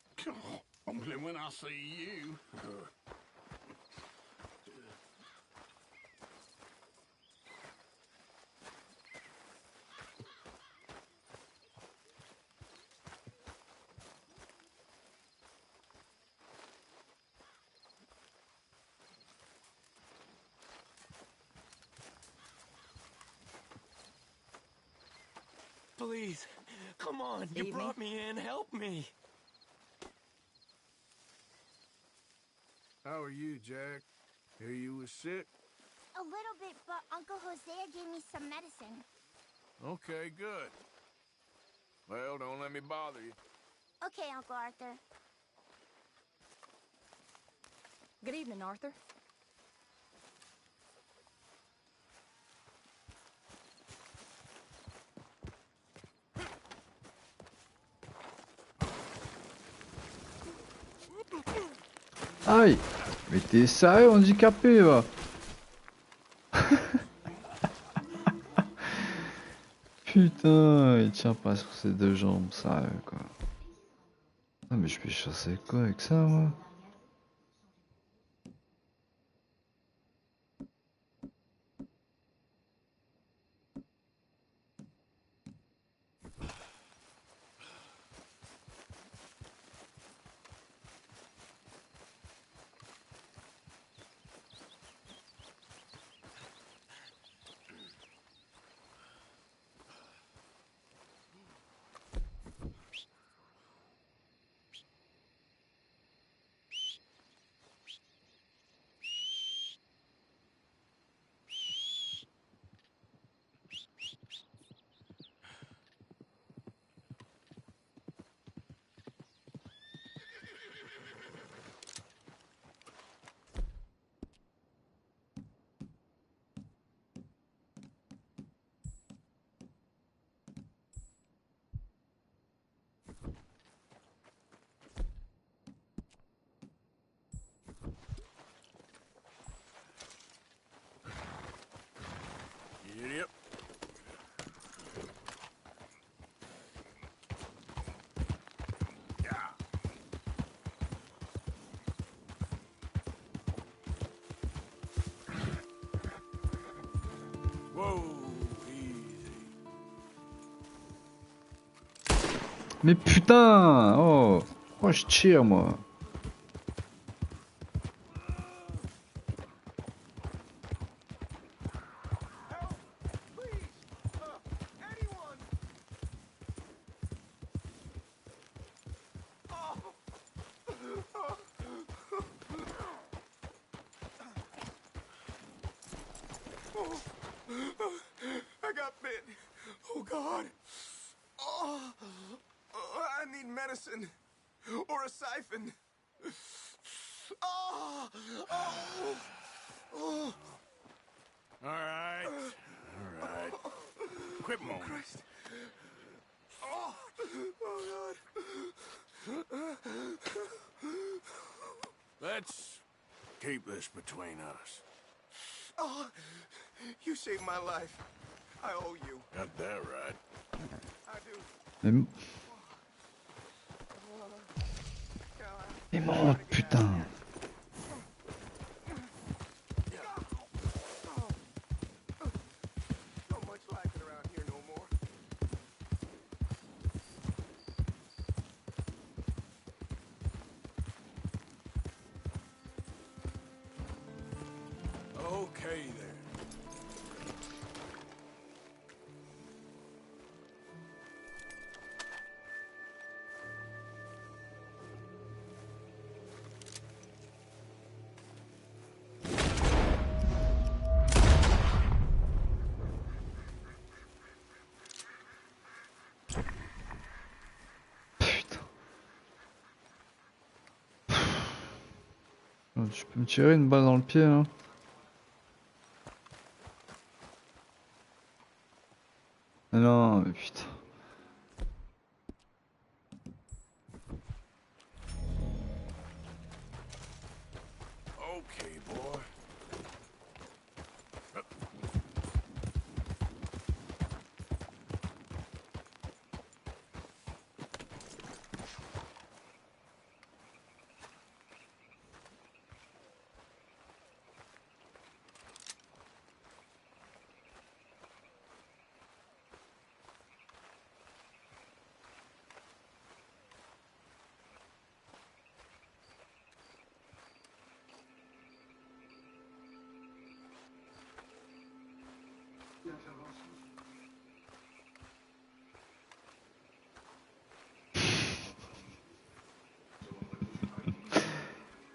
Only when I see you. Please, come on. You brought me in. Help me. How are you, Jack? Hear you was sick? A little bit, but Uncle Hosea gave me some medicine. Okay, good. Well, don't let me bother you. Okay, Uncle Arthur. Good evening, Arthur. Aïe! Mais t'es sérieux, handicapé, va! Putain, il tient pas sur ses deux jambes, sérieux, quoi. Ah, mais je peux chasser quoi avec ça, moi? Yep. Whoa, easy. Mais putain! Oh! Pourquoi je tire, moi? I got bit. Oh, God. Oh, I need medicine. Or a siphon. Oh, oh, oh. All right. All right. Quit moaning. Christ. Oh, oh, God. Let's keep this between us. Oh, you saved my life. I owe you. Got that right. I do. Mais moi, putain! Not much like it around here no more. Okay, then. Oh, tu peux me tirer une balle dans le pied, hein? Ah non, mais putain. Okay, boy.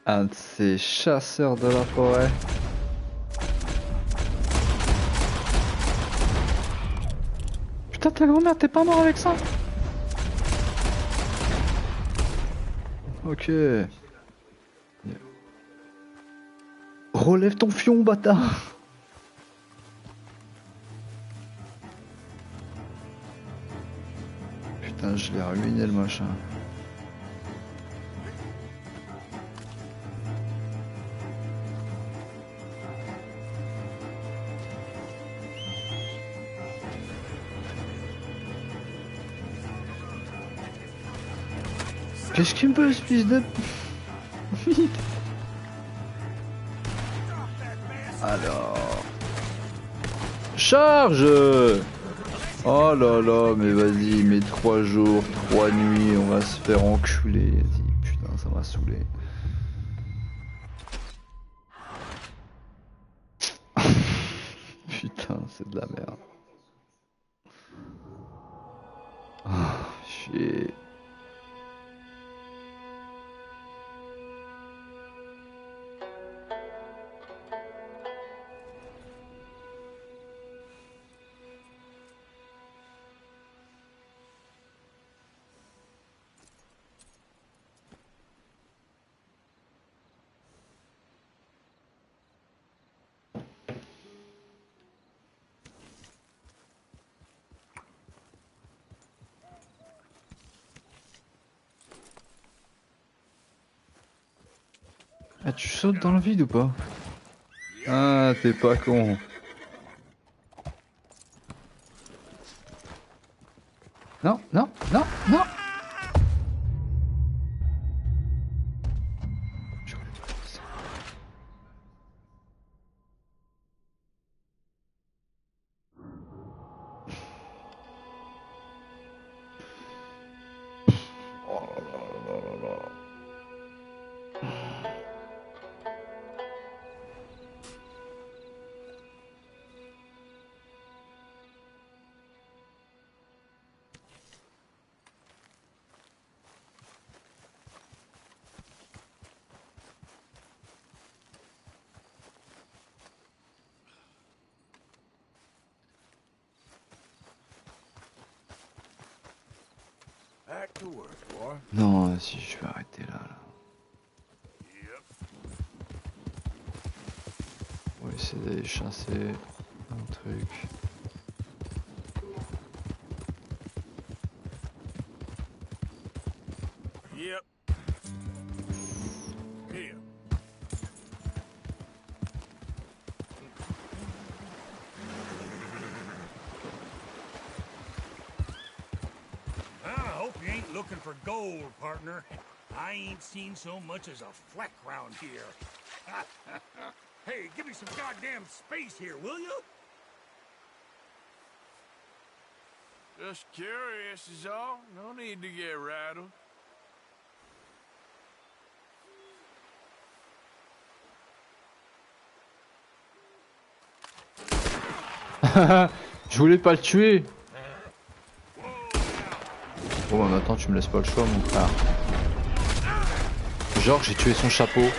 Un de ces chasseurs de la forêt. Putain, ta grand-mère, t'es pas mort avec ça? Ok. Relève ton fion, bâtard. Putain, je l'ai ruiné le machin. Qu'est-ce qu'il me peut, ce fils de... Alors... Charge! Oh là là, mais vas-y, mais 3 jours, 3 nuits, on va se faire enculer. Vas-y, putain, ça m'a saoulé. Putain, c'est de la merde. Ah, chier. Ah, tu sautes dans le vide ou pas? Ah, t'es pas con. Non, non, non, non. Non, si je vais arrêter là. On va essayer d'aller chasser un truc. Yep. Here. I hope you ain't looking for gold, partner. I ain't seen so much as a fleck round here. Hey, give me some goddamn space here, will you? Just curious is all. No need to get rattled. Je voulais pas le tuer. Bon bah maintenant tu me laisses pas le choix mon frère. Genre j'ai tué son chapeau.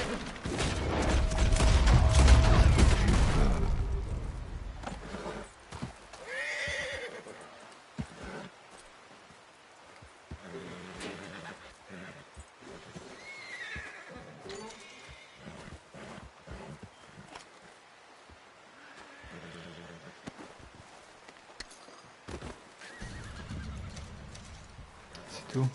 C'est tout.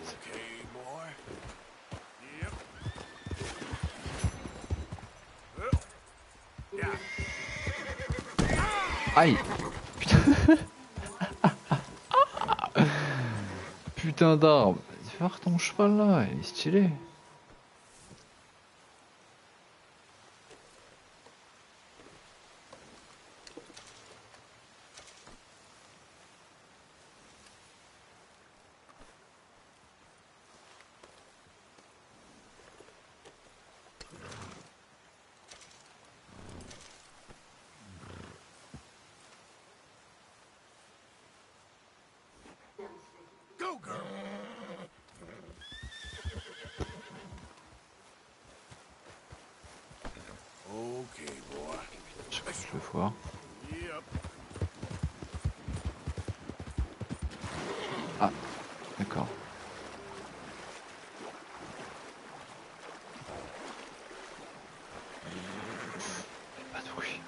Okay, boy. Yep. Yeah. Aïe. Putain. Putain d'arbre. Vas-y, voir ton cheval là, il est stylé. Je vais voir. Ah, d'accord. Pas de bruit.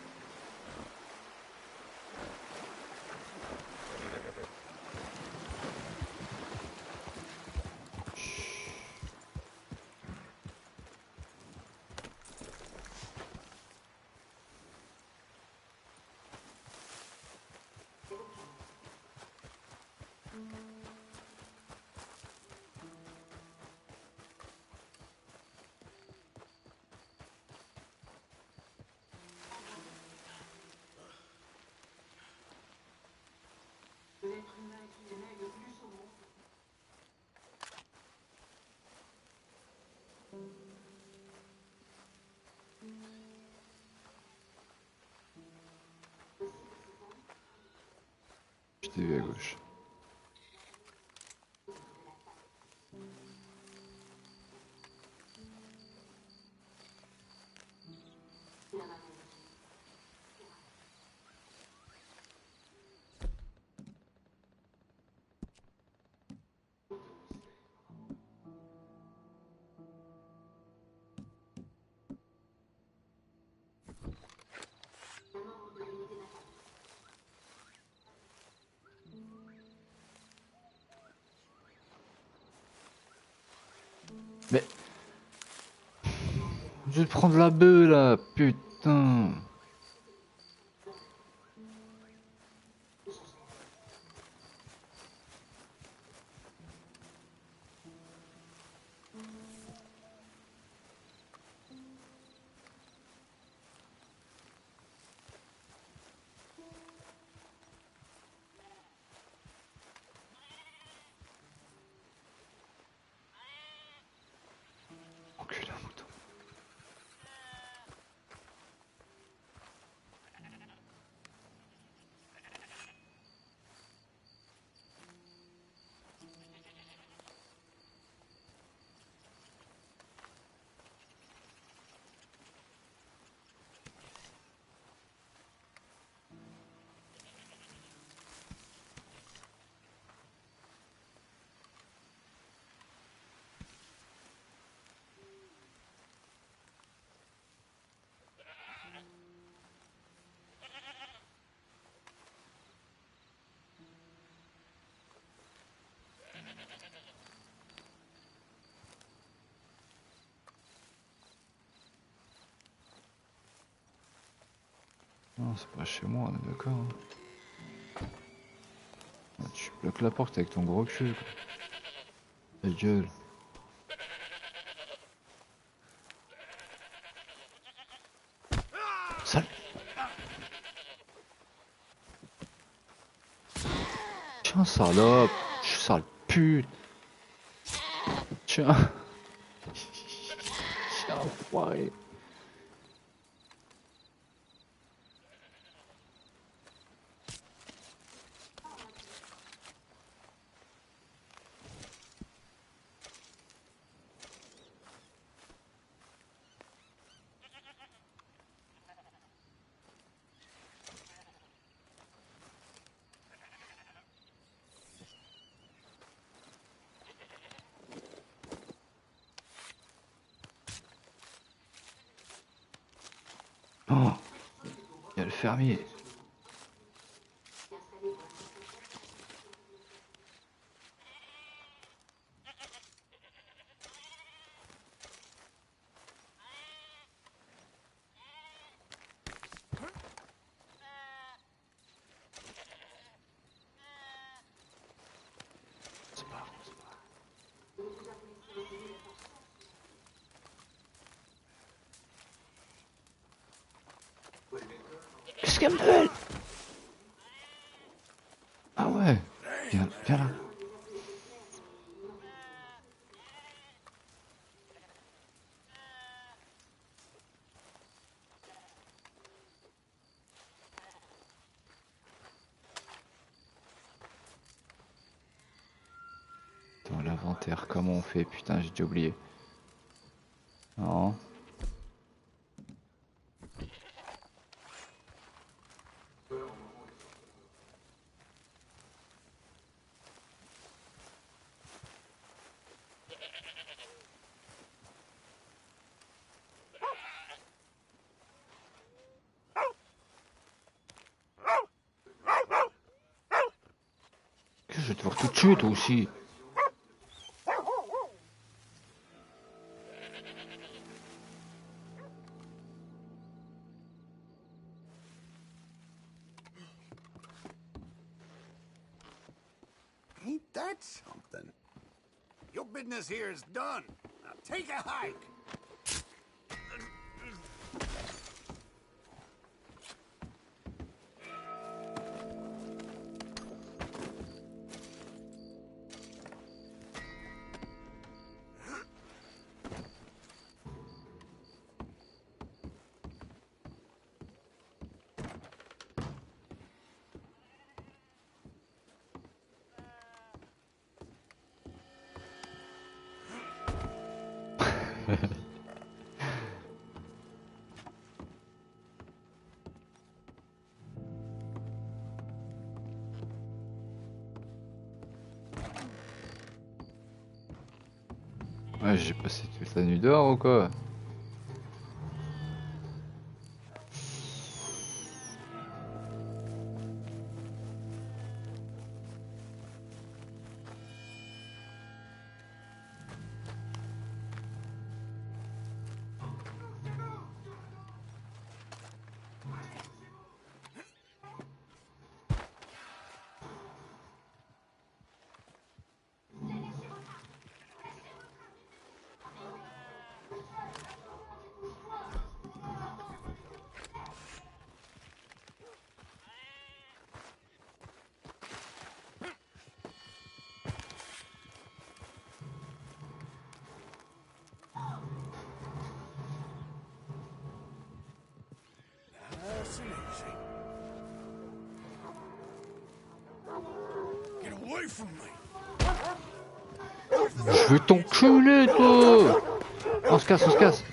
Je t'ai vu à gauche. Mais... Je vais prendre la bœuf là, putain. Enculé un mouton. Non, c'est pas chez moi, on est d'accord. Hein. Ah, tu bloques la porte avec ton gros cul. Ta gueule. Sale. Tiens, salope. Je suis sale pute. Tiens. Tiens, enfoiré. Oh, il y a le fermier. Qu'est-ce qu'elle me fait? Ah ouais, viens, viens là. Dans l'inventaire, comment on fait? Putain, j'ai déjà oublié. Non. Je vais devoir tout tuer toi aussi. Ain't that something? Your business here is done. Now take a hike. Ouais, j'ai passé toute la nuit dehors ou quoi? Nice and easy. Get away from me. Je vais t'enculer toi! On se casse, on se casse!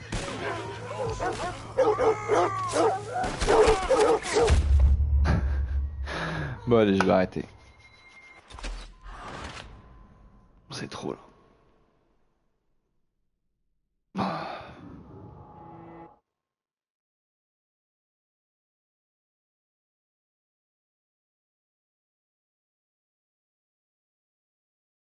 Bon allez, je vais arrêter. C'est trop là.